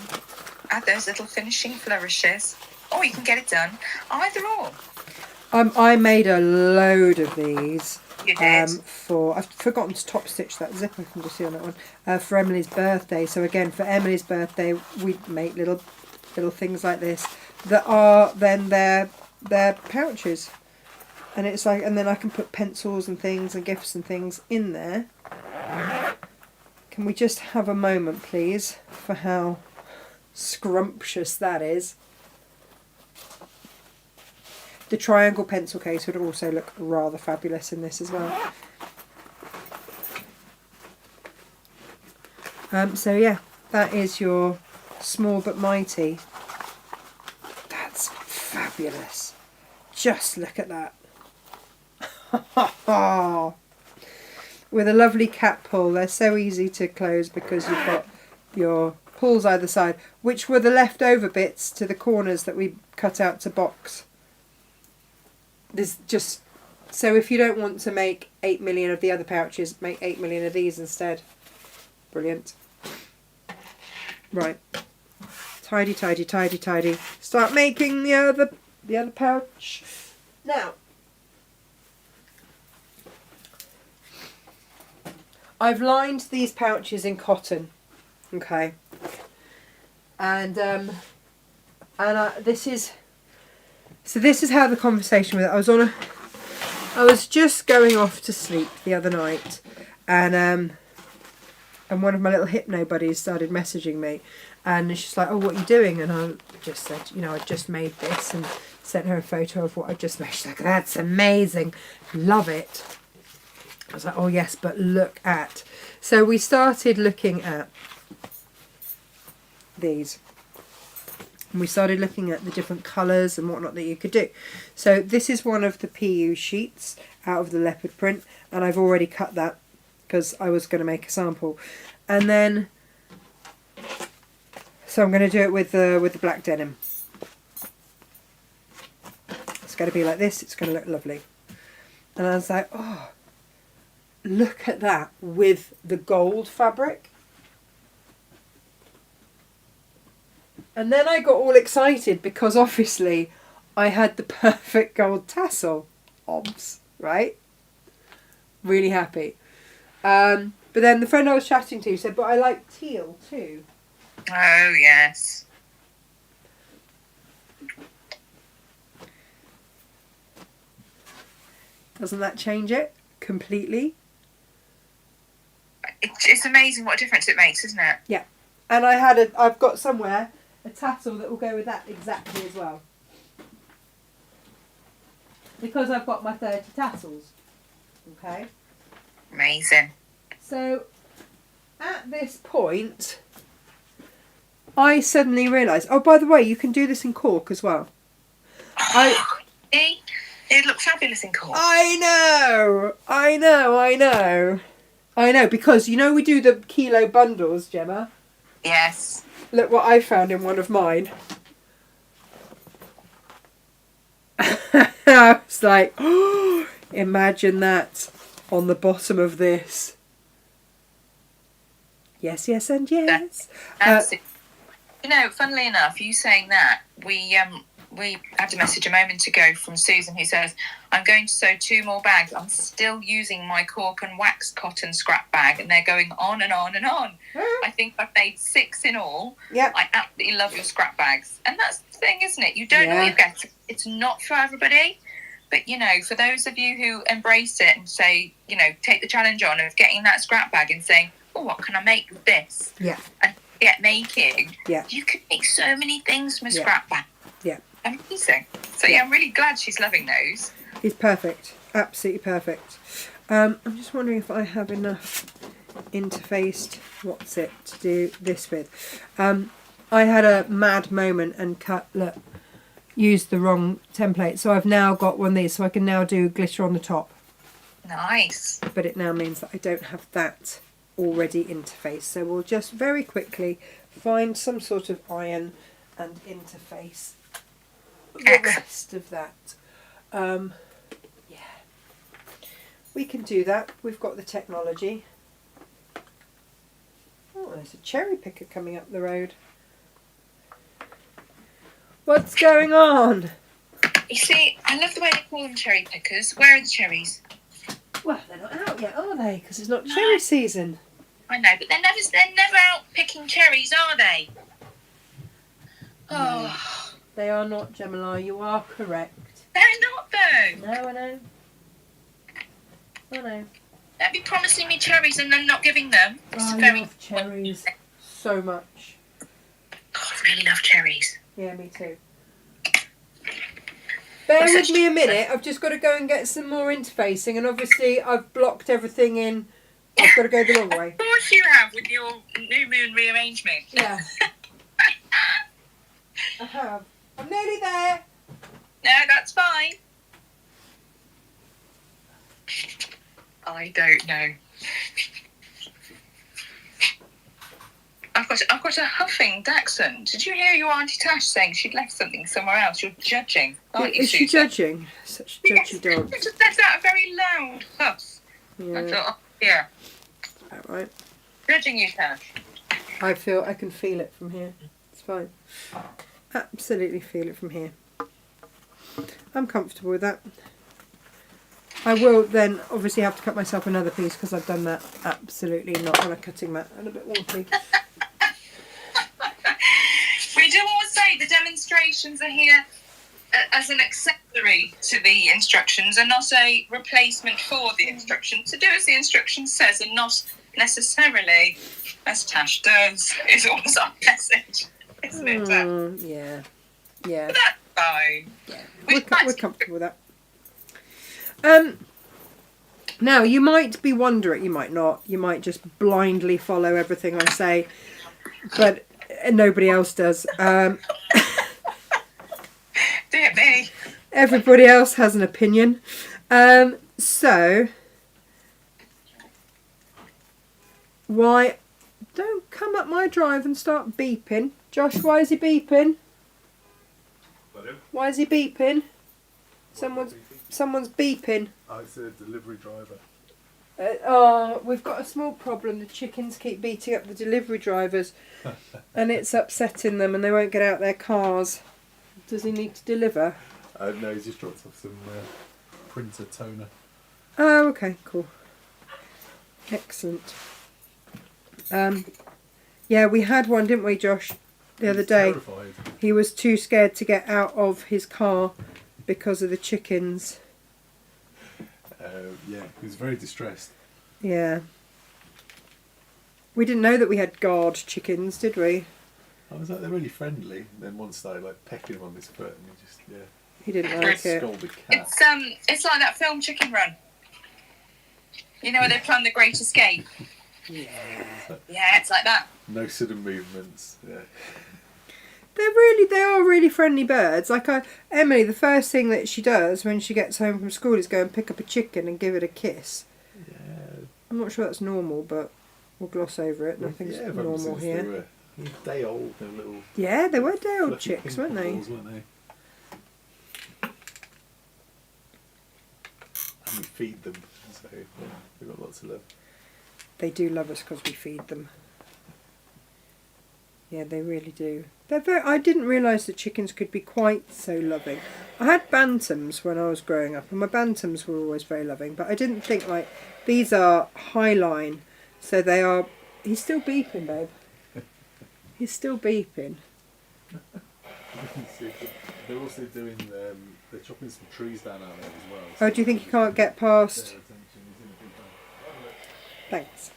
add those little finishing flourishes, or you can get it done either or. I made a load of these. You did? I've forgotten to top stitch that zip, I can just see on that one, for Emily's birthday. So again, for Emily's birthday, we make little things like this that are then their pouches. And it's like, and then I can put pencils and things and gifts and things in there. Can we just have a moment, please, for how scrumptious that is? The triangle pencil case would also look rather fabulous in this as well. So yeah, that is your small but mighty. That's fabulous. Just look at that. With a lovely cap pull. They're so easy to close because you've got your pulls either side, which were the leftover bits to the corners that we cut out to box. There's just, so if you don't want to make 8 million of the other pouches, make 8 million of these instead. Brilliant. Right. Tidy, tidy, tidy, tidy. Start making the other the other pouch. Now, I've lined these pouches in cotton, okay, and this is how the conversation with it. I was just going off to sleep the other night, and one of my little hypno buddies started messaging me, and she's like, "Oh, what are you doing?" And I just said, I just made this, and sent her a photo of what I just made. She's like, "That's amazing, love it." I was like, "Oh yes, but look at." So we started looking at these. And we started looking at the different colours and whatnot that you could do. So this is one of the PU sheets out of the leopard print, and I've already cut that because I was going to make a sample. And then, so I'm going to do it with the black denim. It's going to be like this. It's going to look lovely. And I was like, oh, look at that with the gold fabric. And then I got all excited because obviously I had the perfect gold tassel. Obs, right? Really happy. But then the friend I was chatting to said, "But I like teal too." Oh, yes. Doesn't that change it completely? It's amazing what a difference it makes, isn't it? Yeah. And I've got somewhere a tassel that will go with that exactly as well. Because I've got my 30 tassels. Okay. Amazing. So, at this point, I suddenly realised, oh, by the way, you can do this in cork as well. It looks fabulous in cork. I know, because we do the kilo bundles, Gemma. Yes. Look what I found in one of mine. I was like, oh, imagine that on the bottom of this. Yes, yes, and yes. Funnily enough, you saying that, we had a message a moment ago from Susan who says, "I'm going to sew 2 more bags. I'm still using my cork and wax cotton scrap bag, and they're going on and on and on. I think I've made 6 in all." Yep. I absolutely love your scrap bags. And that's the thing, isn't it? You don't know what you get. It's not for everybody. But, for those of you who embrace it and say, take the challenge on of getting that scrap bag and saying, "Oh, what can I make with this?" Yeah. And get making. Yeah. You could make so many things from a scrap bag. Yeah. Amazing. So I'm really glad she's loving those. He's perfect. Absolutely perfect. I'm just wondering if I have enough interfaced to do this with. I had a mad moment and used the wrong template. So I've now got one of these, so I can now do glitter on the top. Nice. But it now means that I don't have that already interfaced. So we'll just very quickly find some sort of iron and interface the rest of that. We can do that. We've got the technology. Oh, there's a cherry picker coming up the road. What's going on? You see, I love the way they call them cherry pickers. Where are the cherries? Well, they're not out yet, are they? Because it's not cherry season. I know, but they're never out picking cherries, are they? No. Oh. They are not, Gemini. You are correct. They're not, though. No, I know. I know. They'll be promising me cherries and then not giving them. I love cherries so much. God, I really love cherries. Yeah, me too. Bear with me a minute. I've just got to go and get some more interfacing, and obviously I've blocked everything in. I've got to go the long way. Of course you have with your new moon rearrangement. Yeah. I have. I'm nearly there. No, that's fine. I don't know. I've got a huffing dachshund. Did you hear your Auntie Tash saying she'd left something somewhere else? You're judging, aren't you, Is she Susan? judging? Such a judgy dog. It just lets out a very loud huff. Yeah. I thought, oh, yeah. All right. Judging you, Tash. I can feel it from here. It's fine. Absolutely feel it from here. I'm comfortable with that. I will then obviously have to cut myself another piece because I've done that absolutely not on a cutting mat and a bit wonky. We do always say the demonstrations are here as an accessory to the instructions and not a replacement for the instructions. To do as the instruction says and not necessarily as Tash does is always our message, isn't it, Tash? Yeah. Yeah. But that's fine. Yeah. We're comfortable with that. Now, you might be wondering, you might not, you might just blindly follow everything I say, but nobody else does. Dear me. Everybody else has an opinion. So, why don't come up my drive and start beeping. Josh, why is he beeping? Why is he beeping? Someone's beeping. Oh, it's a delivery driver. We've got a small problem. The chickens keep beating up the delivery drivers and it's upsetting them and they won't get out their cars. Does he need to deliver? No, he's just dropped off some printer toner. Oh, okay, cool. Excellent. Yeah, we had one, didn't we, Josh, the other day? Terrified. He was too scared to get out of his car because of the chickens. Yeah, he was very distressed. Yeah. We didn't know that we had guard chickens, did we? I was like, they're really friendly. Then once they like pecking him on his foot, and he just He didn't like it. scolded cat. It's like that film Chicken Run. You know where they plan the Great Escape? Yeah. Yeah, it's like that. No sudden movements. Yeah. They are really friendly birds. Like Emily, the first thing that she does when she gets home from school is go and pick up a chicken and give it a kiss. Yeah. I'm not sure that's normal, but we'll gloss over it. Nothing's normal here. They were day old, they were little. Yeah, they were day old fluffy chicks, weren't they? balls, weren't they? And we feed them, so yeah, we've got lots of love. They do love us because we feed them. Yeah, they really do. I didn't realise that chickens could be quite so loving. I had bantams when I was growing up, and my bantams were always very loving, but I didn't think, like, these are high line, so they are... He's still beeping, babe. He's still beeping. They're also doing, they're chopping some trees down out there as well. Oh, do you think you can't get past... Thanks.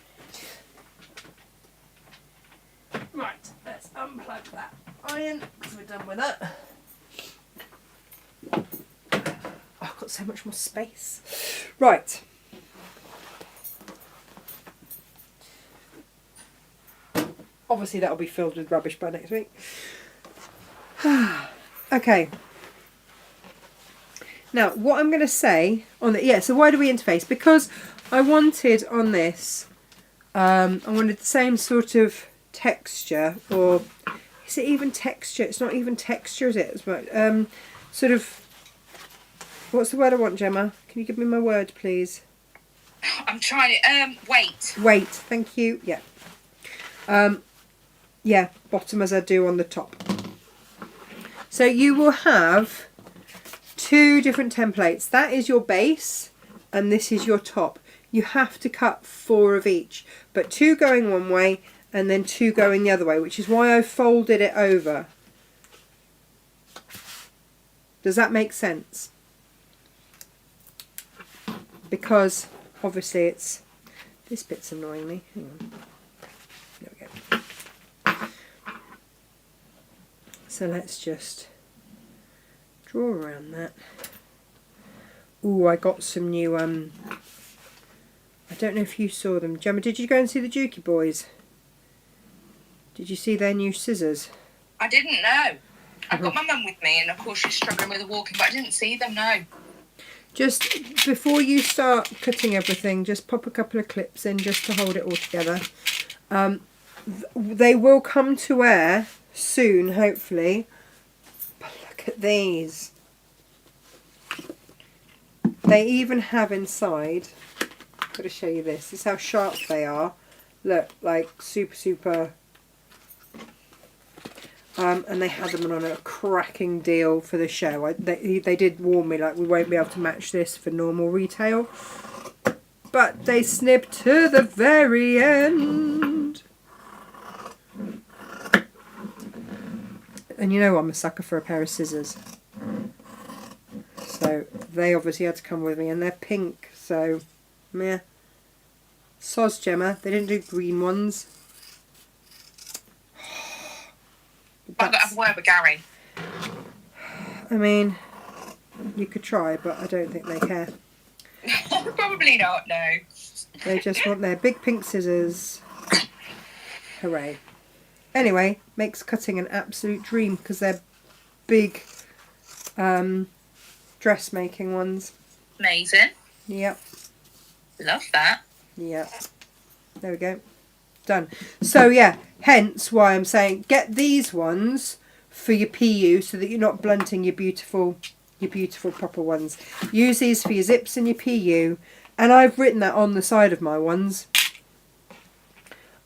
Right, let's unplug that iron because we're done with that. Oh, I've got so much more space. Right. Obviously that'll be filled with rubbish by next week. Okay. Now, what I'm going to say on the... Yeah, so why do we interface? Because I wanted on this, I wanted the same sort of texture, or is it even texture? It's not even texture, is it? It's sort of... What's the word I want, Gemma? Can you give me my word, please? I'm trying it. Weight. Weight, thank you. Yeah. Yeah, bottom as I do on the top. So you will have 2 different templates. That is your base and this is your top. You have to cut 4 of each, but 2 going one way and then 2 going the other way, which is why I folded it over. Does that make sense? Because obviously it's... This bit's annoying me. Hang on. There we go. So let's just draw around that. Ooh, I got some new, I don't know if you saw them. Gemma, did you go and see the Dukey boys? Did you see their new scissors? I didn't know. I've got my mum with me and of course she's struggling with the walking, but I didn't see them, no. Just before you start cutting everything, just pop a couple of clips in just to hold it all together. They will come to air soon, hopefully. But look at these. They even have inside, I've got to show you this. This is how sharp they are. Look, like super. and they had them on a cracking deal for the show. They did warn me, like, we won't be able to match this for normal retail. But they snibbed to the very end. And you know I'm a sucker for a pair of scissors. So they obviously had to come with me, and they're pink, so meh. Soz, Gemma. They didn't do green ones. I've got to have a word with Gary. I mean, you could try, but I don't think they care. Probably not, no. They just want their big pink scissors. Hooray. Anyway, makes cutting an absolute dream because they're big dressmaking ones. Amazing. Yep. Love that. Yep. There we go. Done. So yeah, hence why I'm saying get these ones for your PU so that you're not blunting your beautiful proper ones. Use these for your zips and your PU, and I've written that on the side of my ones.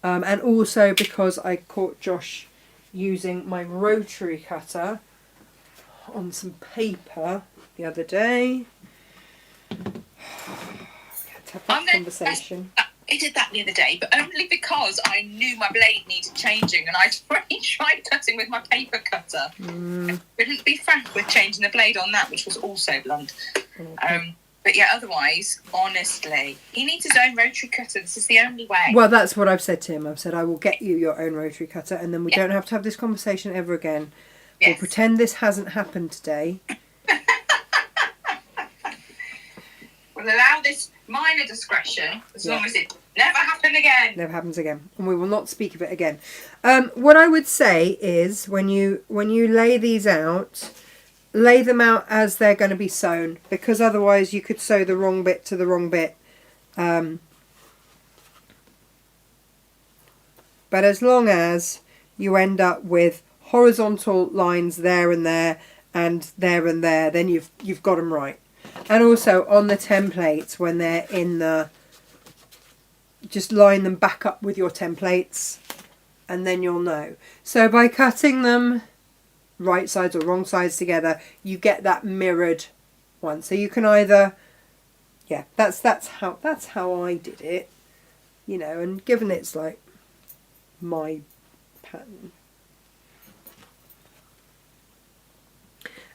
And also because I caught Josh using my rotary cutter on some paper the other day. We had to have that conversation. I did that the other day, but only because I knew my blade needed changing, and I'd already tried cutting with my paper cutter. I couldn't be frank with changing the blade on that, which was also blunt. Okay. But yeah, otherwise, honestly, he needs his own rotary cutter. This is the only way. Well, that's what I've said to him. I've said, I will get you your own rotary cutter, and then we don't have to have this conversation ever again. Yes. We'll pretend this hasn't happened today. We'll allow this minor discretion as long as it never happens again. Never happens again, and we will not speak of it again. What I would say is when you lay these out, lay them out as they're going to be sewn, because otherwise you could sew the wrong bit to the wrong bit. But as long as you end up with horizontal lines there and there and there and there, then you've got them right. And also on the templates, when they're in the, just line them back up with your templates, and then you'll know. So by cutting them right sides or wrong sides together, you get that mirrored one. So you can either, yeah, that's how I did it, you know. And given it's like my pattern,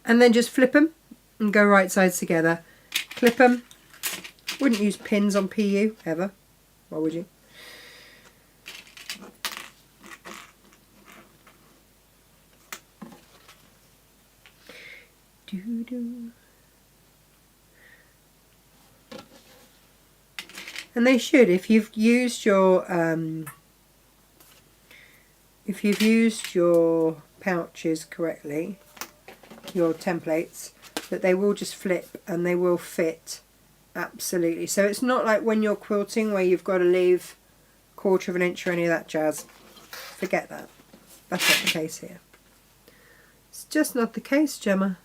and then just flip them and go right sides together. Clip them. Wouldn't use pins on PU ever. Why would you? Doo-doo. And they should, if you've used your pouches correctly, your templates, that they will just flip and they will fit absolutely. So it's not like when you're quilting where you've got to leave 1/4 of an inch or any of that jazz. Forget that. That's not the case here. It's just not the case, Gemma.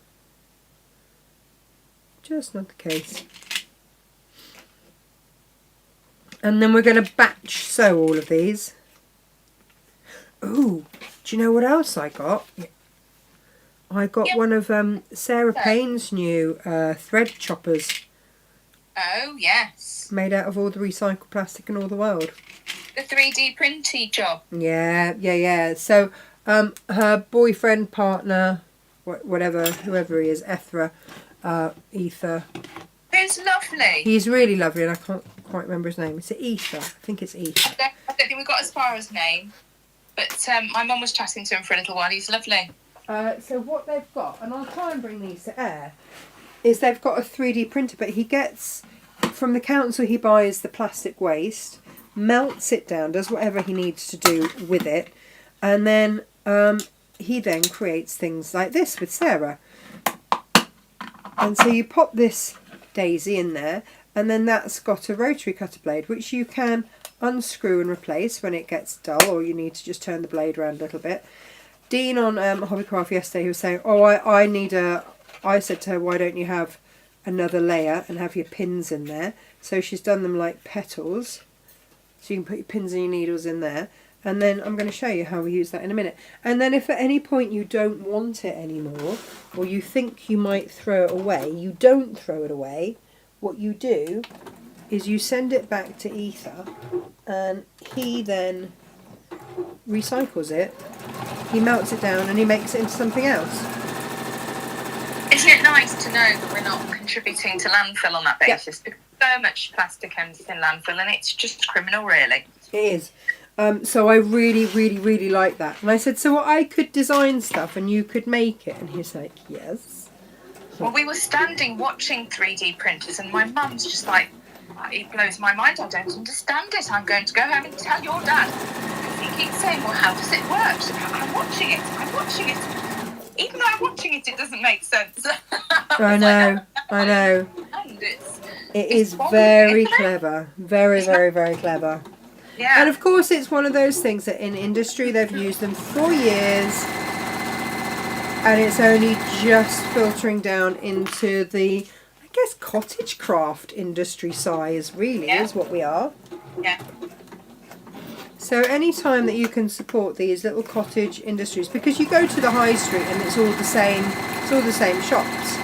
Just not the case. And then we're going to batch sew all of these. Ooh, do you know what else I got? I got one of Sarah Payne's new thread choppers. Oh, yes. Made out of all the recycled plastic in all the world. The 3D printy job. Yeah. So her boyfriend, partner, whatever, whoever he is, Ether. It's lovely. He's really lovely, and I can't quite remember his name. Is it Ether? I think it's Ether. I don't think we got as far as name, but my mum was chatting to him for a little while. He's lovely. So what they've got, and I'll try and bring these to air, is they've got a 3D printer, but he gets, from the council he buys the plastic waste, melts it down, does whatever he needs to do with it, and then he then creates things like this with Sarah. And so you pop this daisy in there, and then that's got a rotary cutter blade, which you can unscrew and replace when it gets dull, or you need to just turn the blade around a little bit. Dean on Hobbycraft yesterday, he was saying, oh, I said to her, why don't you have another layer and have your pins in there? So she's done them like petals. So you can put your pins and your needles in there. And then I'm going to show you how we use that in a minute. And then if at any point you don't want it anymore, or you think you might throw it away, you don't throw it away. What you do is you send it back to Ether, and he then recycles it. He melts it down and he makes it into something else. Isn't it nice to know that we're not contributing to landfill on that basis? Because so much plastic ends in landfill, and it's just criminal, really. It is. So I really, really, really like that. And I said, so I could design stuff and you could make it? And he's like, yes. Well, we were standing watching 3D printers, and my mum's just like, it blows my mind. I don't understand it. I'm going to go home and tell your dad. He keeps saying, well, how does it work? So I'm watching it. I'm watching it. Even though I'm watching it, it doesn't make sense. I know. I know. And it's very clever. Very, very, very clever. Yeah. And of course, it's one of those things that in industry they've used them for years, and it's only just filtering down into the, I guess, cottage craft industry size, really, is what we are. Yeah. So any time that you can support these little cottage industries, because you go to the high street and it's all the same shops.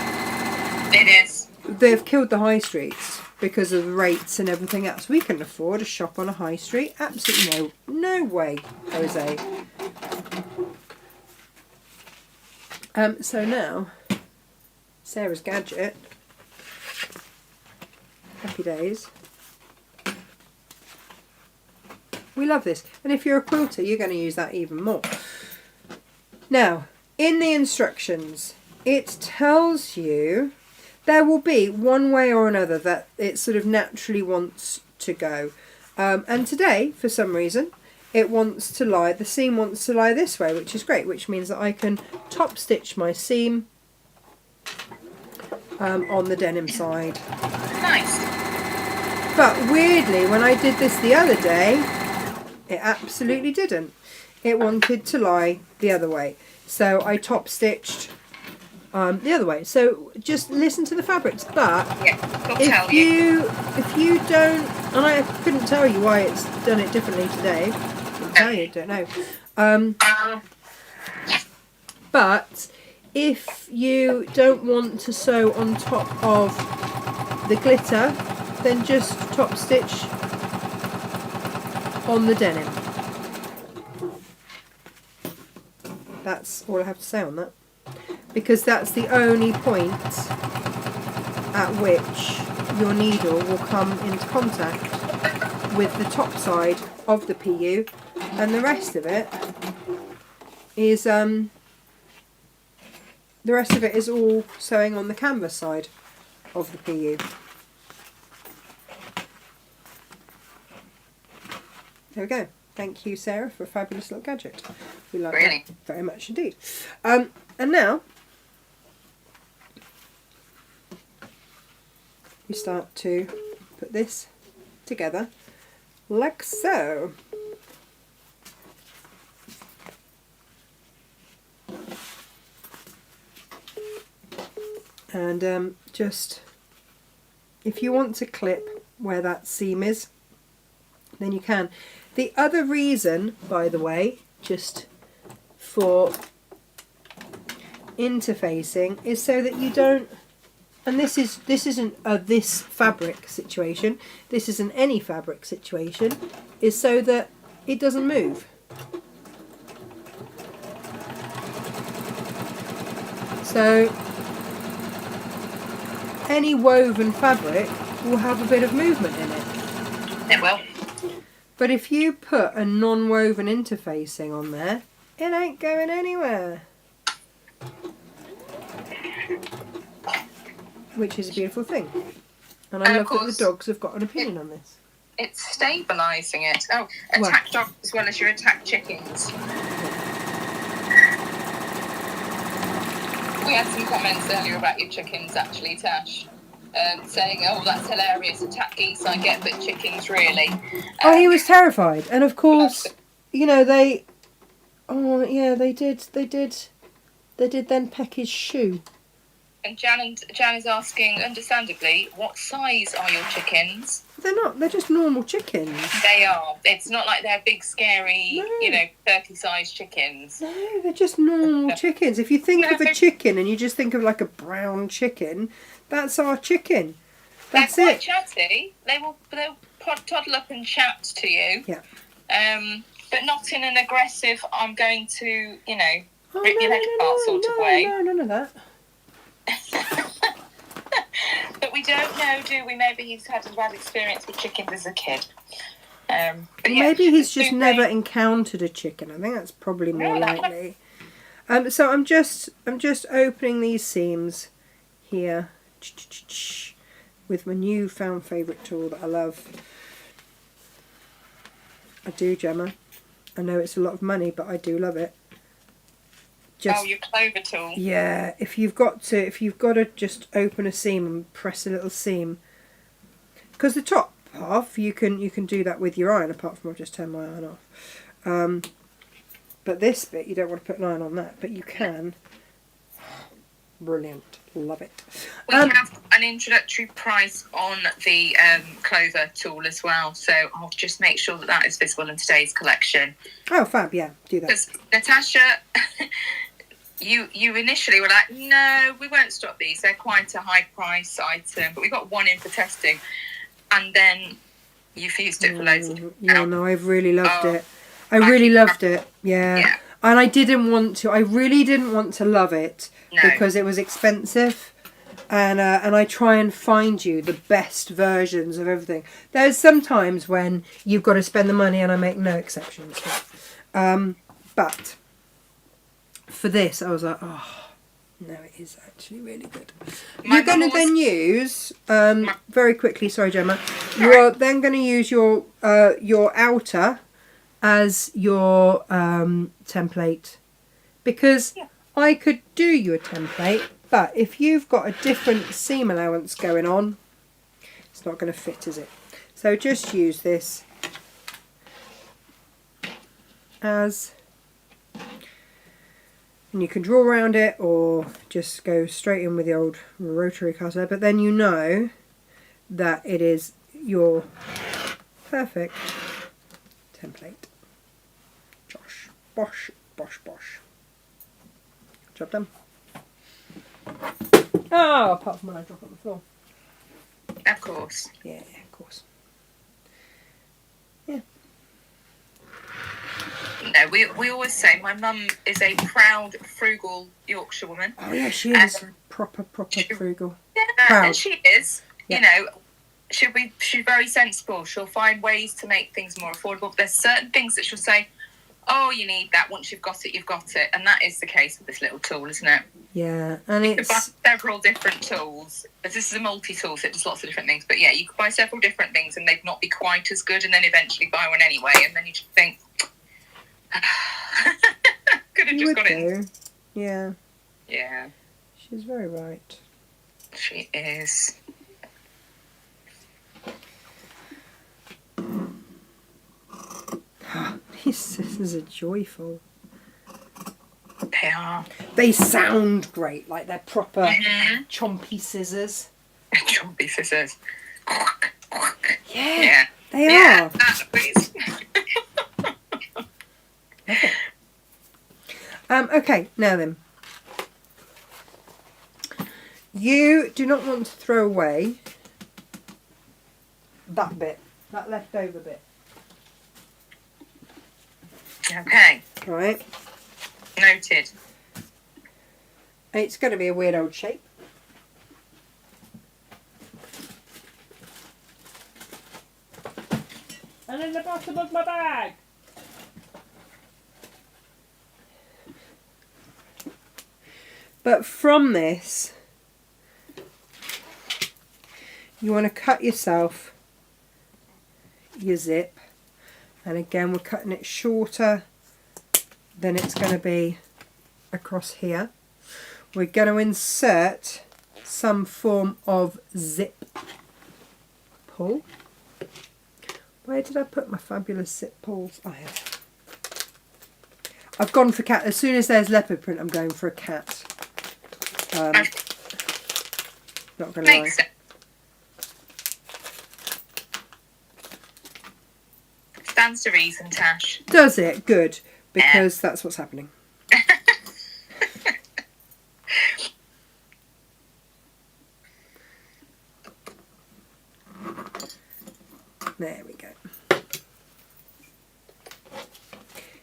It is. They've killed the high streets because of the rates and everything else. We can afford a shop on a high street. Absolutely no way, Jose. So now, Sarah's gadget. Happy days. We love this. And if you're a quilter, you're going to use that even more. Now, in the instructions, it tells you there will be one way or another that it sort of naturally wants to go. And today, for some reason, it wants to lie, the seam wants to lie this way, which is great, which means that I can top stitch my seam on the denim side. Nice. But weirdly, when I did this the other day, it absolutely didn't. It wanted to lie the other way. So I top stitched the other way. So just listen to the fabrics. But if you don't, and I couldn't tell you why it's done it differently today. I couldn't tell you, don't know. But if you don't want to sew on top of the glitter, then just top stitch on the denim. That's all I have to say on that, because that's the only point at which your needle will come into contact with the top side of the PU, and the rest of it is all sewing on the canvas side of the PU. There we go. Thank you, Sarah, for a fabulous little gadget. We like that very much indeed. And now you start to put this together like so. And just, if you want to clip where that seam is, then you can. The other reason, by the way, just for interfacing, is so that you don't, and this isn't a this fabric situation, this isn't any fabric situation, is so that it doesn't move. So any woven fabric will have a bit of movement in it. It will. But if you put a non-woven interfacing on there, it ain't going anywhere. Which is a beautiful thing. And I love that the dogs have got an opinion on this. It's stabilising it. Oh, attack dogs as well as your attack chickens. We had some comments earlier about your chickens, actually, Tash. Saying, oh, that's hilarious, attack geese I get, but chickens really. Oh, he was terrified. And of course, you know, they did then peck his shoe. And Jan is asking, understandably, what size are your chickens? They're not. They're just normal chickens. They are. It's not like they're big, scary, No. turkey-sized chickens. No, they're just normal chickens. If you think of a chicken and you just think of like a brown chicken, that's our chicken. That's They're quite it. Chatty. They'll toddle up and chat to you. Yeah. But not in an aggressive, I'm going to, rip your head apart no, sort of way. No, none of that. But we don't know, do we? Maybe he's had a bad experience with chickens as a kid. But maybe he's just never encountered a chicken. I think that's probably more likely. So I'm just opening these seams here with my newfound favourite tool that I love. I do, Gemma. I know it's a lot of money, but I do love it. Your clover tool. Yeah, if you've got to just open a seam and press a little seam, because the top half you can do that with your iron. Apart from I've just turned my iron off. But this bit you don't want to put an iron on that, but you can. Brilliant, love it. We have an introductory price on the clover tool as well, so I'll just make sure that is visible in today's collection. Oh, fab! Yeah, do that. Because Natasha. You initially were like, no, we won't stop these. They're quite a high price item, but we got one in for testing, and then you fused it for loads of Yeah, no, I've really loved it. I really loved it. Yeah. And I really didn't want to love it because it was expensive, and I try and find you the best versions of everything. There's sometimes when you've got to spend the money, and I make no exceptions. But for this, I was like, oh, no, it is actually really good. You're going to then use, very quickly, sorry, Gemma, you're then going to use your outer as your template, because I could do you a template, but if you've got a different seam allowance going on, it's not going to fit, is it? So just use this as... And you can draw around it or just go straight in with the old rotary cutter, but then you know that it is your perfect template. Josh, bosh, bosh, bosh. Job done. Oh, apart from when I drop on the floor. Of course. Yeah, of course. Yeah. No, we always say my mum is a proud, frugal Yorkshire woman. Oh yeah, she is proper frugal. Yeah, proud. And she is. Yeah. She's very sensible. She'll find ways to make things more affordable. But there's certain things that she'll say, oh, you need that. Once you've got it, you've got it. And that is the case with this little tool, isn't it? Yeah, and you could buy several different tools. This is a multi-tool, so it does lots of different things. But yeah, you could buy several different things and they'd not be quite as good, and then eventually buy one anyway, and then you just think, could have just got it. Yeah. Yeah. She's very right. She is. These scissors are joyful. They are. They sound great, like they're proper chompy scissors. Chompy scissors. Yeah. They are. Please. Okay, now then. You do not want to throw away that bit, that leftover bit. Okay. Right. Noted. It's going to be a weird old shape. And in the bottom of my bag. But from this, you want to cut yourself your zip, and again we're cutting it shorter than it's going to be across here. We're going to insert some form of zip pull. Where did I put my fabulous zip pulls? I have. I've gone for cat. As soon as there's leopard print, I'm going for a cat. Not going to lie. Makes sense. Stands to reason, Tash. Does it? Good. Because that's what's happening. There we go.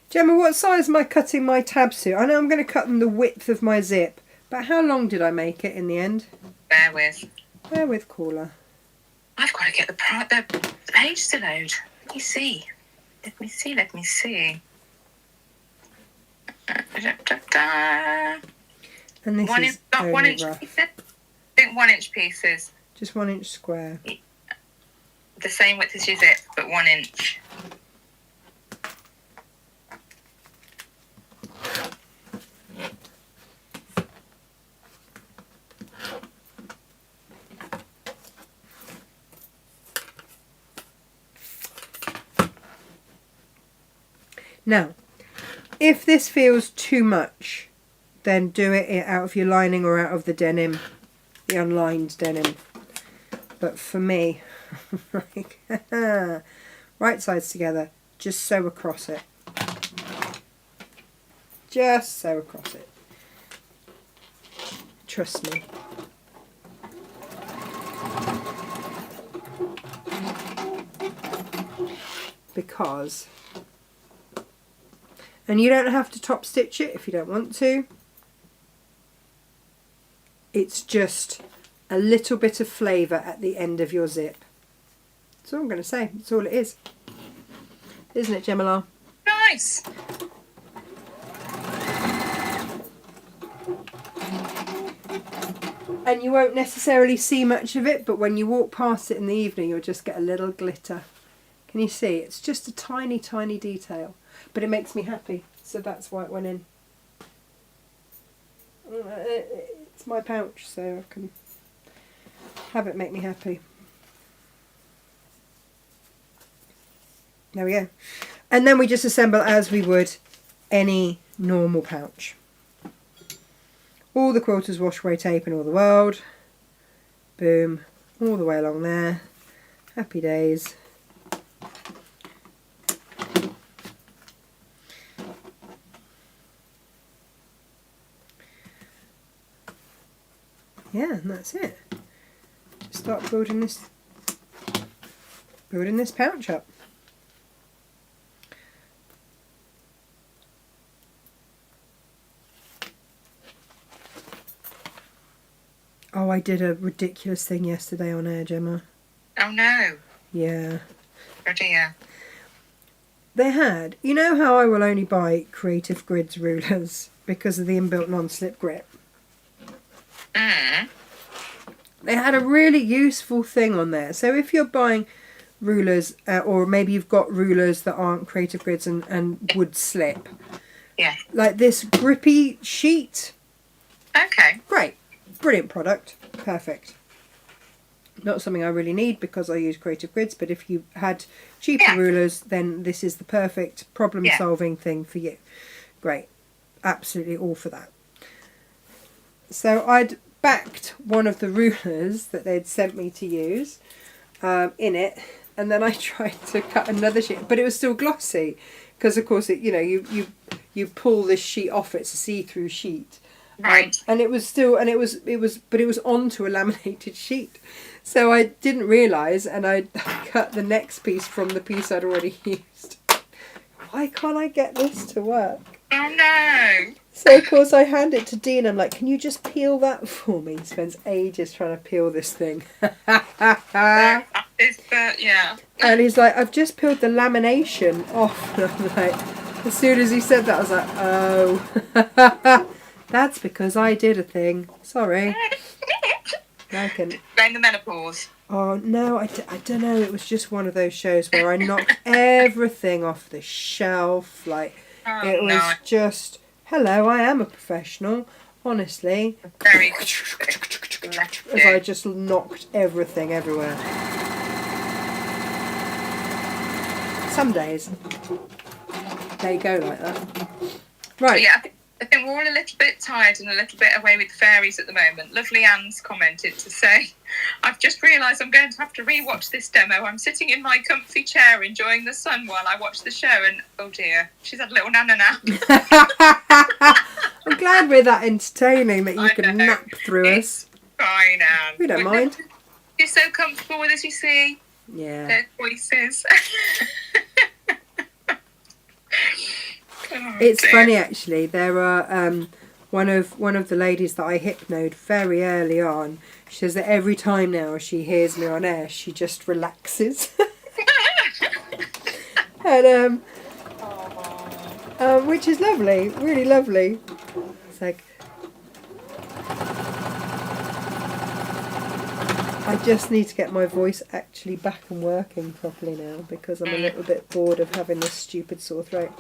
Gemma, what size am I cutting my tabs to? I know I'm going to cut them the width of my zip, but how long did I make it in the end? Bear with. Bear with, caller. I've got to get the page to load. Let me see. Let me see. And this is not 1 inch rough. pieces. I think 1 inch pieces. Just 1 inch square. The same width as your zip, but 1 inch. Now, if this feels too much, then do it out of your lining or out of the denim, the unlined denim. But for me, right sides together, just sew across it. Just sew across it. Trust me. Because... And you don't have to top stitch it if you don't want to. It's just a little bit of flavour at the end of your zip. That's all I'm going to say. That's all it is. Isn't it, Gemma? Nice. And you won't necessarily see much of it, but when you walk past it in the evening, you'll just get a little glitter. Can you see? It's just a tiny, tiny detail. But it makes me happy, so that's why it went in. It's my pouch, so I can have it make me happy. There we go. And then we just assemble as we would any normal pouch. All the quilters wash away tape in all the world. Boom. All the way along there. Happy days. Yeah, and that's it. Just start building this pouch up. Oh, I did a ridiculous thing yesterday on air, Gemma. Oh no. Yeah. Oh dear. They had, you know how I will only buy Creative Grids rulers because of the inbuilt non-slip grip? Mm. They had a really useful thing on there. So if you're buying rulers, or maybe you've got rulers that aren't Creative Grids and would slip. Yeah. Like this grippy sheet. Okay. Great. Brilliant product. Perfect. Not something I really need because I use Creative Grids, but if you had cheaper rulers, then this is the perfect problem-solving thing for you. Great. Absolutely all for that. So I'd backed one of the rulers that they'd sent me to use in it, and then I tried to cut another sheet, but it was still glossy because, of course, it you pull this sheet off. It's a see-through sheet. Right. And it was still, and it was onto a laminated sheet. So I didn't realise, and I cut the next piece from the piece I'd already used. Why can't I get this to work? Oh no. So of course I hand it to Dean. I'm like, can you just peel that for me? He spends ages trying to peel this thing. Yeah. And he's like, I've just peeled the lamination off. And I'm like, as soon as he said that, I was like, oh. That's because I did a thing. Sorry. I can... Blame the menopause. Oh, no, I don't know. It was just one of those shows where I knocked everything off the shelf. Like, it was just, hello, I am a professional. Honestly. Very. As I just knocked everything everywhere. Some days, they go like that. Right. Yeah, I think we're all a little bit tired and a little bit away with the fairies at the moment. Lovely Anne's commented to say, I've just realised I'm going to have to rewatch this demo. I'm sitting in my comfy chair enjoying the sun while I watch the show, and oh dear, she's had a little nana nap. I'm glad we're that entertaining that you can nap through us. Fine, Anne. We don't mind. You're so comfortable with us, you see. Yeah. Their voices. It's funny actually. There are one of the ladies that I hypnoed very early on. She says that every time now she hears me on air, she just relaxes. And which is lovely, really lovely. It's like I just need to get my voice actually back and working properly now because I'm a little bit bored of having this stupid sore throat.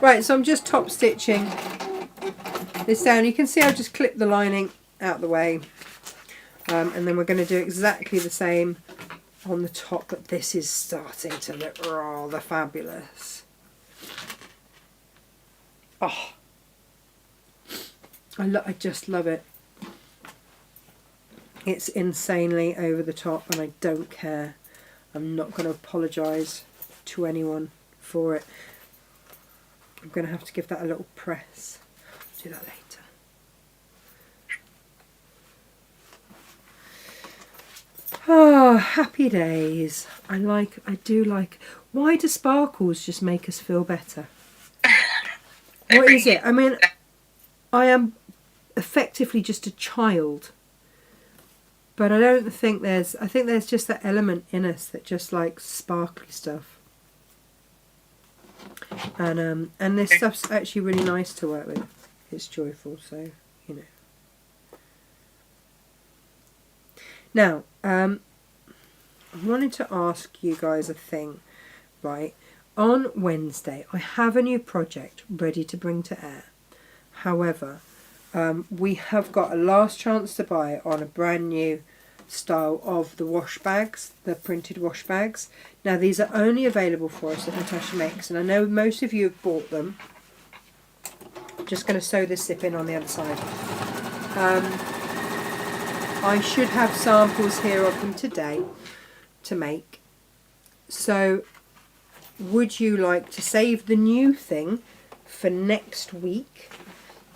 Right, so I'm just top stitching this down. You can see I've just clipped the lining out the way, and then we're going to do exactly the same on the top, but this is starting to look rather fabulous. Oh, I just love it. It's insanely over the top and I don't care. I'm not going to apologise to anyone for it. I'm going to have to give that a little press. I'll do that later. Oh, happy days. I do like. Why do sparkles just make us feel better? What is it? I mean, I am effectively just a child. But I don't think there's. I think there's just that element in us that just likes sparkly stuff. And this stuff's actually really nice to work with. It's joyful, so you know. Now, I wanted to ask you guys a thing, right? On Wednesday, I have a new project ready to bring to air. However, we have got a last chance to buy on a brand new style of the wash bags, the printed wash bags. Now, these are only available for us at Natasha Makes, and I know most of you have bought them. I'm just going to sew this zip in on the other side. I should have samples here of them today to make. So would you like to save the new thing for next week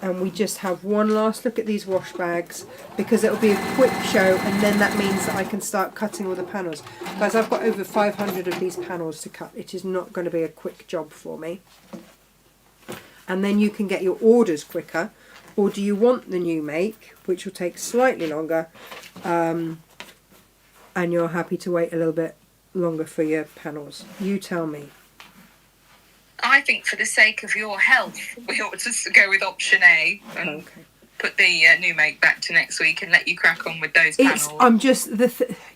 and we just have one last look at these wash bags, because it'll be a quick show, and then that means that I can start cutting all the panels. Guys, I've got over 500 of these panels to cut. It is not going to be a quick job for me. And then you can get your orders quicker. Or do you want the new make, which will take slightly longer, and you're happy to wait a little bit longer for your panels? You tell me. I think for the sake of your health, we ought to go with option A and put the new make back to next week and let you crack on with those panels. I'm just,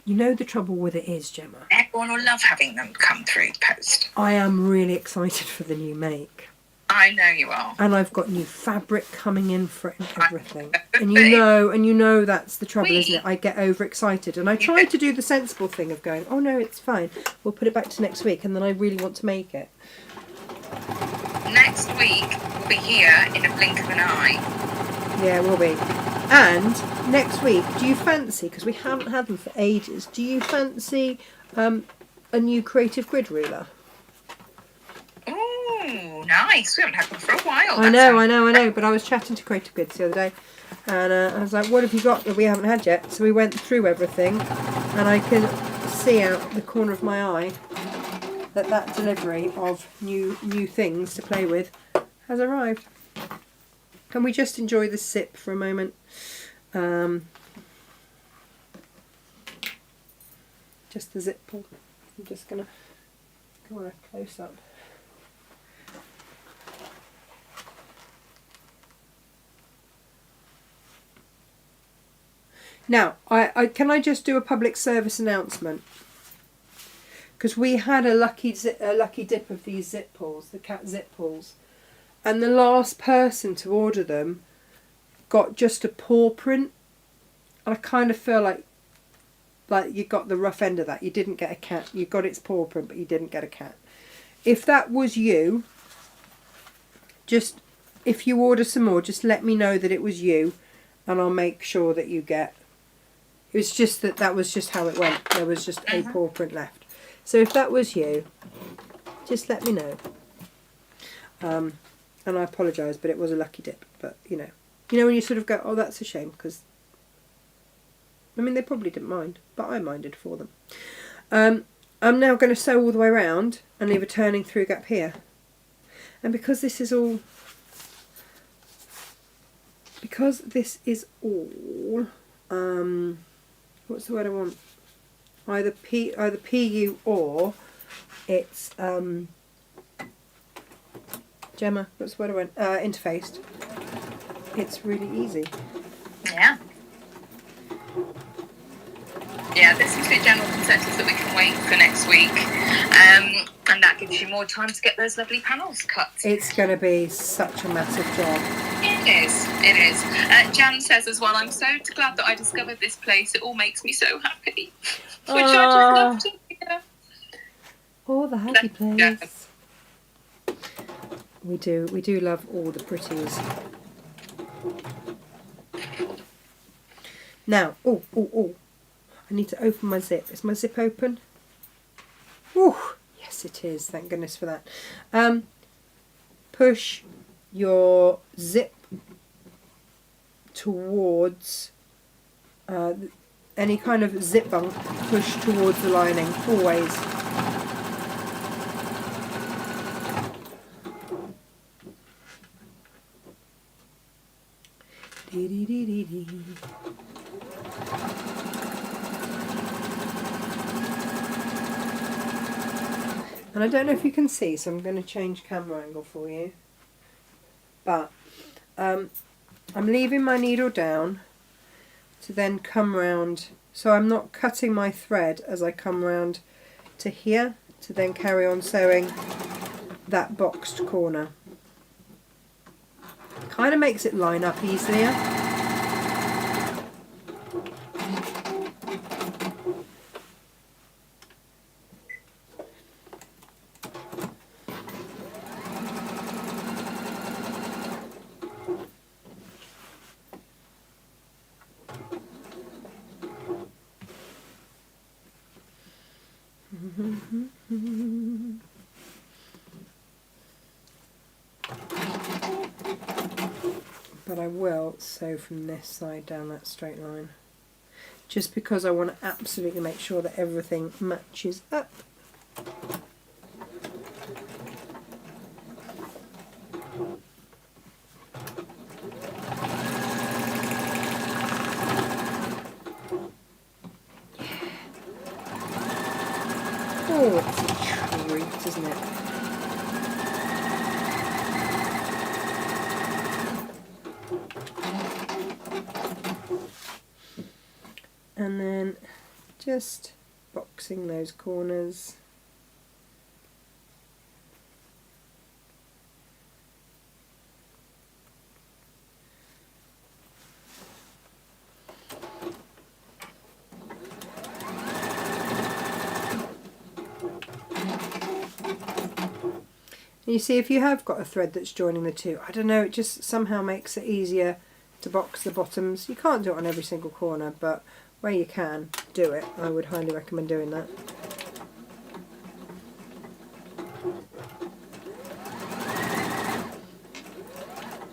you know the trouble with it is, Gemma. Everyone will love having them come through the post. I am really excited for the new make. I know you are. And I've got new fabric coming in for it and everything. And you know that's the trouble, isn't it? I get overexcited. And I try to do the sensible thing of going, oh no, it's fine. We'll put it back to next week. And then I really want to make it. Next week we'll be here in a blink of an eye. Yeah, we'll be. And next week, do you fancy, because we haven't had them for ages, do you fancy a new creative grid ruler? Oh, nice. We haven't had them for a while. I know. But I was chatting to Creative Grids the other day, and I was like, what have you got that we haven't had yet? So we went through everything, and I can see out the corner of my eye that delivery of new things to play with has arrived. Can we just enjoy the sip for a moment? Just the zip pull. I'm just going to go on a close up. Now, I can I just do a public service announcement? Because we had a lucky dip of these zip pulls, the cat zip pulls, and the last person to order them got just a paw print. And I kind of feel like you got the rough end of that. You didn't get a cat. You got its paw print, but you didn't get a cat. if that was you, just if you order some more, just let me know that it was you, and I'll make sure that you get. It was just that was just how it went. There was just a paw print left. So if that was you, just let me know. And I apologise, but it was a lucky dip. But you know when you sort of go, oh, that's a shame, because I mean they probably didn't mind, but I minded for them. I'm now going to sew all the way around and leave a turning through gap here. And because this is all, what's the word I want? Either PU or it's Gemma. What's the word I want? Interfaced. It's really easy. Yeah. Yeah, there seems to be a general consensus that we can wait for next week, and that gives you more time to get those lovely panels cut. It's going to be such a massive job. It is. Jan says as well, I'm so glad that I discovered this place. It all makes me so happy. Which I just love to hear. Oh, the happy place. We do love all the pretties. Now, oh. I need to open my zip. Is my zip open? Oh, yes it is. Thank goodness for that. Push your zip towards any kind of zip bunk. Push towards the lining, always. Dee dee dee dee dee. And I don't know if you can see, so I'm going to change camera angle for you. But I'm leaving my needle down to then come round. So I'm not cutting my thread as I come round to here to then carry on sewing that boxed corner. Kind of makes it line up easier. But I will sew from this side down that straight line, just because I want to absolutely make sure that everything matches up. Oh, it's a treat, isn't it? And then just boxing those corners. And you see, if you have got a thread that's joining the two, I don't know, it just somehow makes it easier to box the bottoms. You can't do it on every single corner, but where you can, do it. I would highly recommend doing that.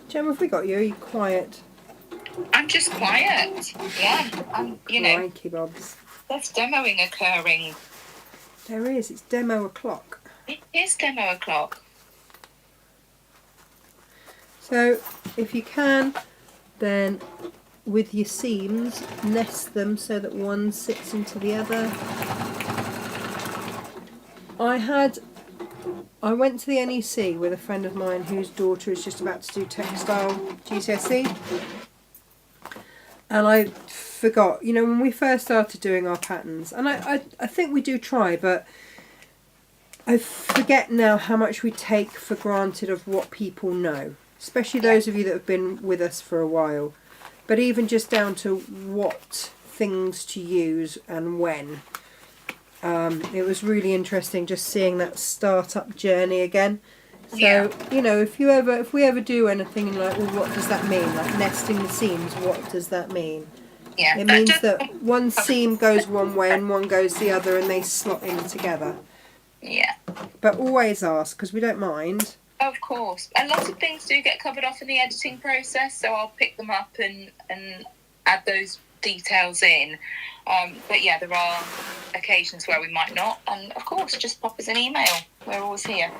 Jem, have we got you? Are you quiet? I'm just quiet. Yeah, you know. Crikey bobs. There's demoing occurring. There is. It's demo o'clock. It is demo o'clock. So, if you can, then with your seams, nest them so that one sits into the other. I went to the NEC with a friend of mine whose daughter is just about to do textile GCSE, and I forgot, you know, when we first started doing our patterns, and I think we do try, but I forget now how much we take for granted of what people know, especially those of you that have been with us for a while. But even just down to what things to use and when. It was really interesting just seeing that start-up journey again. So, Yeah. you know, if we ever do anything like, well, what does that mean? Like nesting the seams, what does that mean? Yeah. It means that one seam goes one way and one goes the other and they slot in together. Yeah. But always ask, because we don't mind. Of course. A lot of things do get covered off in the editing process, so I'll pick them up and add those details in. But yeah, there are occasions where we might not, and of course, just pop us an email. We're always here.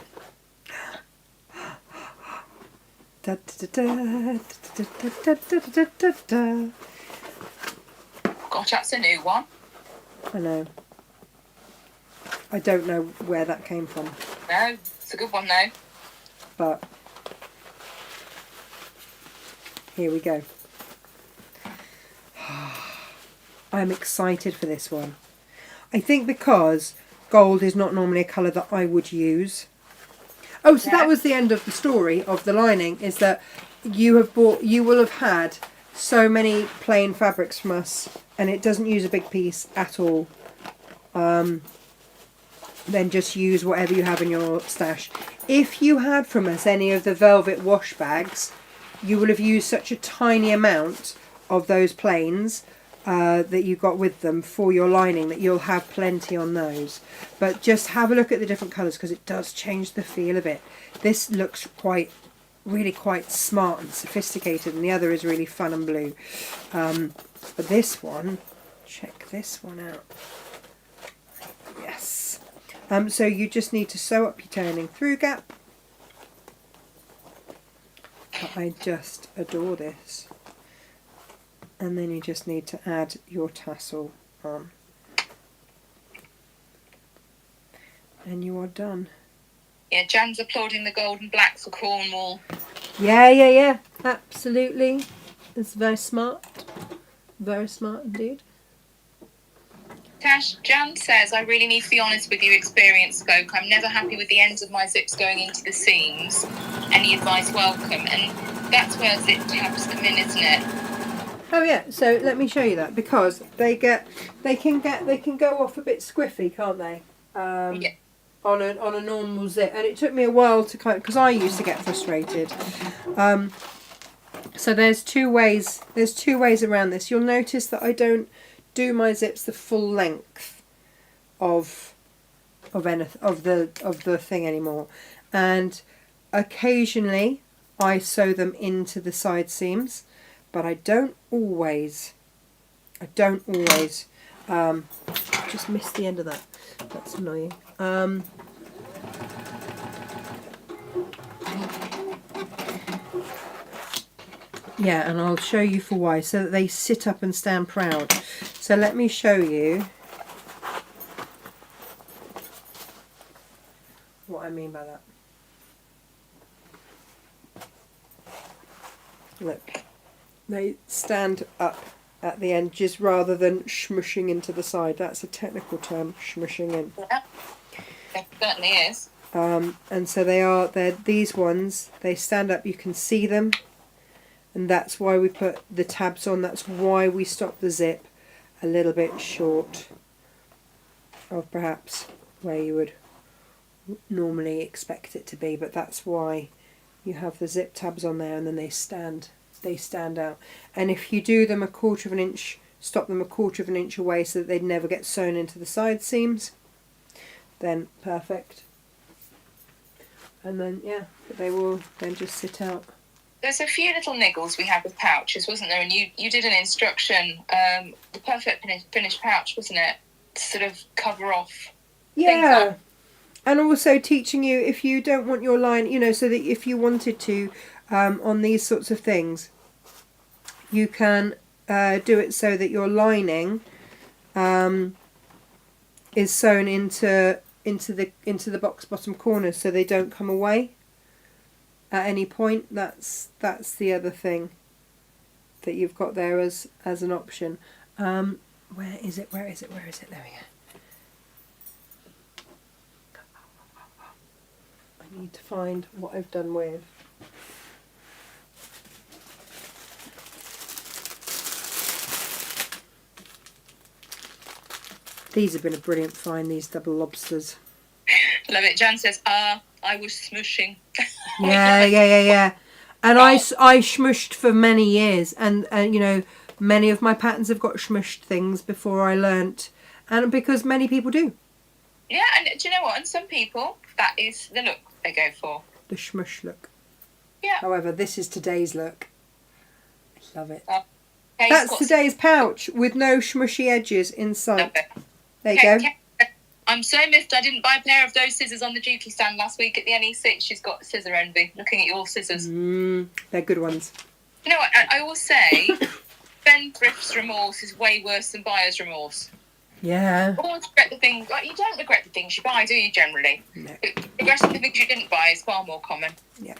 Da, da, da, da, da, da, da, da, da. Gosh, that's a new one. I know. I don't know where that came from, No, it's a good one though. but here we go. I'm excited for this one. I think because gold is not normally a colour that I would use. Oh, so that was the end of the story of the lining, is that you will have had so many plain fabrics from us, and it doesn't use a big piece at all. Then just use whatever you have in your stash. If you had from us any of the velvet wash bags, you will have used such a tiny amount of those plains that you got with them for your lining that you'll have plenty on those. But just have a look at the different colours, because it does change the feel of it. This looks really quite smart and sophisticated, and the other is really fun and blue. But this one, check this one out. Yes. So you just need to sew up your turning through gap. I just adore this. And then you just need to add your tassel on. And you are done. Yeah, Jan's applauding the gold and black for Cornwall. Yeah. Absolutely. It's very smart. Very smart indeed. Tash, Jan says, I really need to be honest with you, experienced folk. I'm never happy with the ends of my zips going into the seams. Any advice welcome. And that's where zip tabs come in, isn't it? Oh yeah, so let me show you that, because they can go off a bit squiffy, can't they? Yeah. On a normal zip, and it took me a while to because I used to get frustrated. So there's two ways around this. You'll notice that I don't do my zips the full length of the thing anymore, and occasionally I sew them into the side seams, but I don't always. Just missed the end of that. That's annoying. Yeah, and I'll show you for why, so that they sit up and stand proud. So let me show you what I mean by that. Look, they stand up at the edges rather than smushing into the side. That's a technical term, smushing in. Yeah, it certainly is. And so they're these ones, they stand up, you can see them, and that's why we put the tabs on. That's why we stop the zip a little bit short of perhaps where you would normally expect it to be, but that's why you have the zip tabs on there, and then they stand out. And if you do them a quarter of an inch, stop them a quarter of an inch away so that they'd never get sewn into the side seams, then perfect. And then yeah, they will then just sit out. There's a few little niggles we had with pouches, wasn't there? And you did an instruction, the perfect finished pouch, wasn't it? To sort of cover off. Yeah. And also teaching you, if you don't want your line, so that if you wanted to, on these sorts of things, you can do it so that your lining is sewn into the box bottom corners, so they don't come away at any point. That's the other thing that you've got there as an option. Where is it? There we go. I need to find what I've done with. These have been a brilliant find, these double lobsters. Love it. Jan says, I was smushing. Yeah. And I smushed for many years, and you know, many of my patterns have got smushed things before I learnt, and because many people do. Yeah, and do you know what? And some people, that is the look they go for. The smush look. Yeah. However, this is today's look. I love it. Kay's That's today's pouch with no smushy edges in sight. There you go. I'm so miffed I didn't buy a pair of those scissors on the duty stand last week at the NE6. She's got scissor envy, looking at your scissors. They're good ones. You know what? I always say, spendthrift's remorse is way worse than buyer's remorse. Yeah. Always regret the things. Like, you don't regret the things you buy, do you, generally? No. Regretting the things you didn't buy is far more common. Yeah.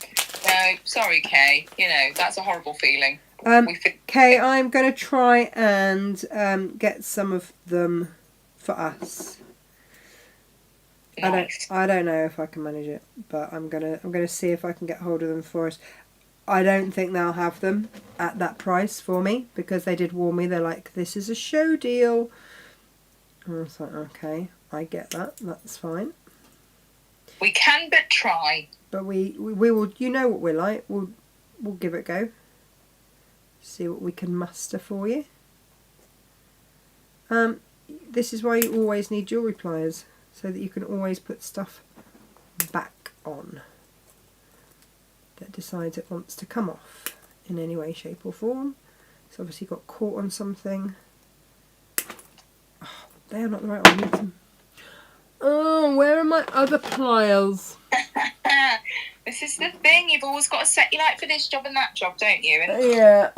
No, sorry, Kay. You know, that's a horrible feeling. Kay, I'm going to try and get some of them for us. Nice. I don't know if I can manage it, but I'm gonna see if I can get hold of them for us. I don't think they'll have them at that price for me, because they did warn me. They're like, this is a show deal. And I was like, okay, I get that. That's fine. We can but try. But we will. You know what we're like. We'll give it a go. See what we can muster for you. This is why you always need jewellery pliers, so that you can always put stuff back on that decides it wants to come off in any way, shape or form. It's obviously got caught on something. Oh, they are not the right one. Oh, where are my other pliers? This is the thing, you've always got to set your light for this job and that job, don't you? Yeah.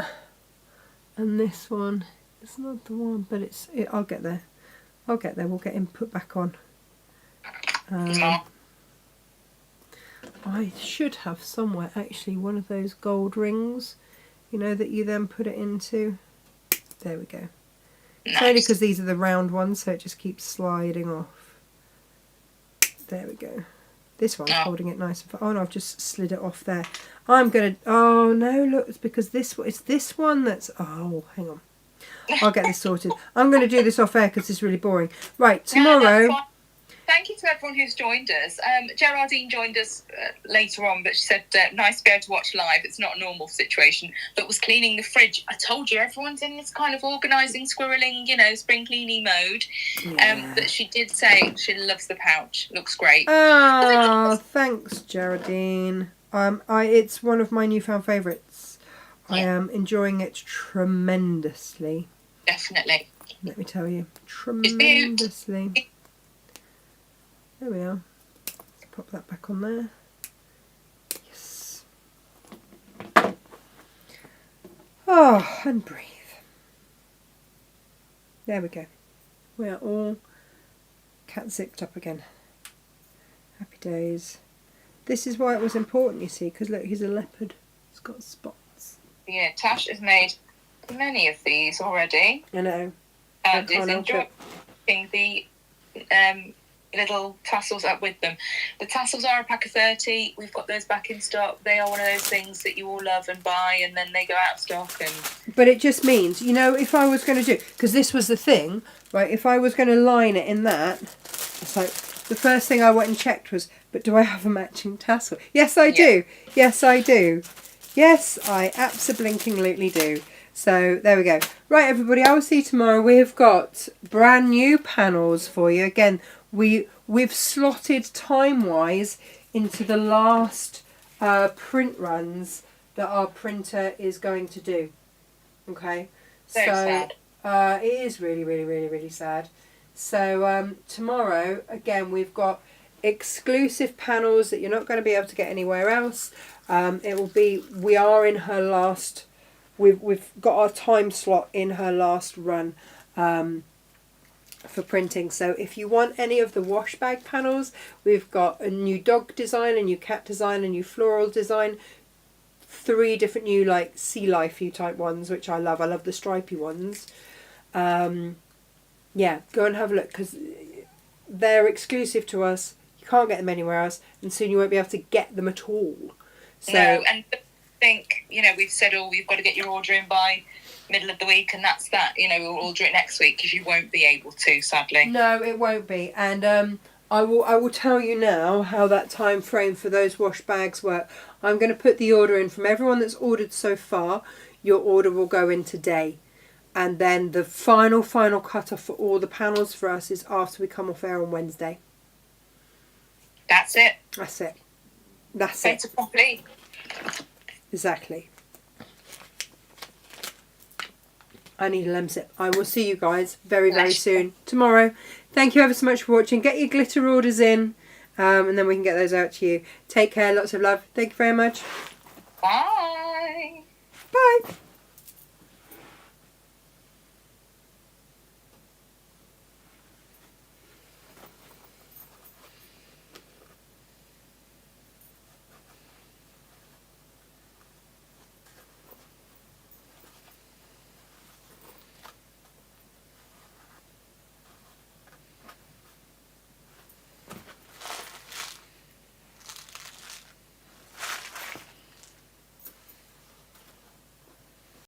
And this one, it's not the one, but I'll get there. We'll get him put back on. I should have somewhere actually one of those gold rings, you know, that you then put it into. There we go. Nice. It's only because these are the round ones, so it just keeps sliding off. There we go. This one's holding it nice. Oh no, I've just slid it off there. I'm gonna. Oh no, look, it's because it's this one that's. Oh, hang on. I'll get this sorted. I'm going to do this off air because it's really boring. Right, tomorrow. No, thank you to everyone who's joined us. Geraldine joined us later on, but she said, nice to be able to watch live. It's not a normal situation, but was cleaning the fridge. I told you, everyone's in this kind of organising, squirreling, you know, spring cleaning mode. Yeah. But she did say she loves the pouch. Looks great. Oh, thanks, Geraldine. It's one of my newfound favourites. Yeah. I am enjoying it tremendously. Definitely. Let me tell you. Tremendously. There we are. Let's pop that back on there. Yes. Oh, and breathe. There we go. We are all cat zipped up again. Happy days. This is why it was important, you see, because look, he's a leopard. He's got spots. Yeah, Tash has made many of these already. I know. And is enjoying the little tassels up with them. The tassels are a pack of 30. We've got those back in stock. They are one of those things that you all love and buy, and then they go out of stock. But it just means, you know, if I was going to do, because this was the thing, right, if I was going to line it in that, it's like, the first thing I went and checked was, but do I have a matching tassel? Yes, I do. Yes, I do. Yes, I absolutely do. So, there we go. Right, everybody, I will see you tomorrow. We've got brand new panels for you. Again, we've slotted time-wise into the last print runs that our printer is going to do. Okay? So sad. It is really, really, really, really sad. So, tomorrow, again, we've got exclusive panels that you're not going to be able to get anywhere else. It will be, we are in her last, we've got our time slot in her last run for printing. So if you want any of the wash bag panels, we've got a new dog design, a new cat design, a new floral design, 3 different new like sea lifey type ones, which I love. I love the stripy ones. Yeah, go and have a look because they're exclusive to us. You can't get them anywhere else, and soon you won't be able to get them at all. So, no, and I think, you know, we've said, you've got to get your order in by middle of the week, and that's that. You know, we'll order it next week because you won't be able to, sadly. No, it won't be. And I will tell you now how that time frame for those wash bags work. I'm going to put the order in from everyone that's ordered so far. Your order will go in today. And then the final cut-off for all the panels for us is after we come off air on Wednesday. That's it. That's it. That's Fait it. accompli. Exactly. I need a lemsip. I will see you guys very, very soon. Tomorrow. Thank you ever so much for watching. Get your glitter orders in. And then we can get those out to you. Take care. Lots of love. Thank you very much. Bye. Bye.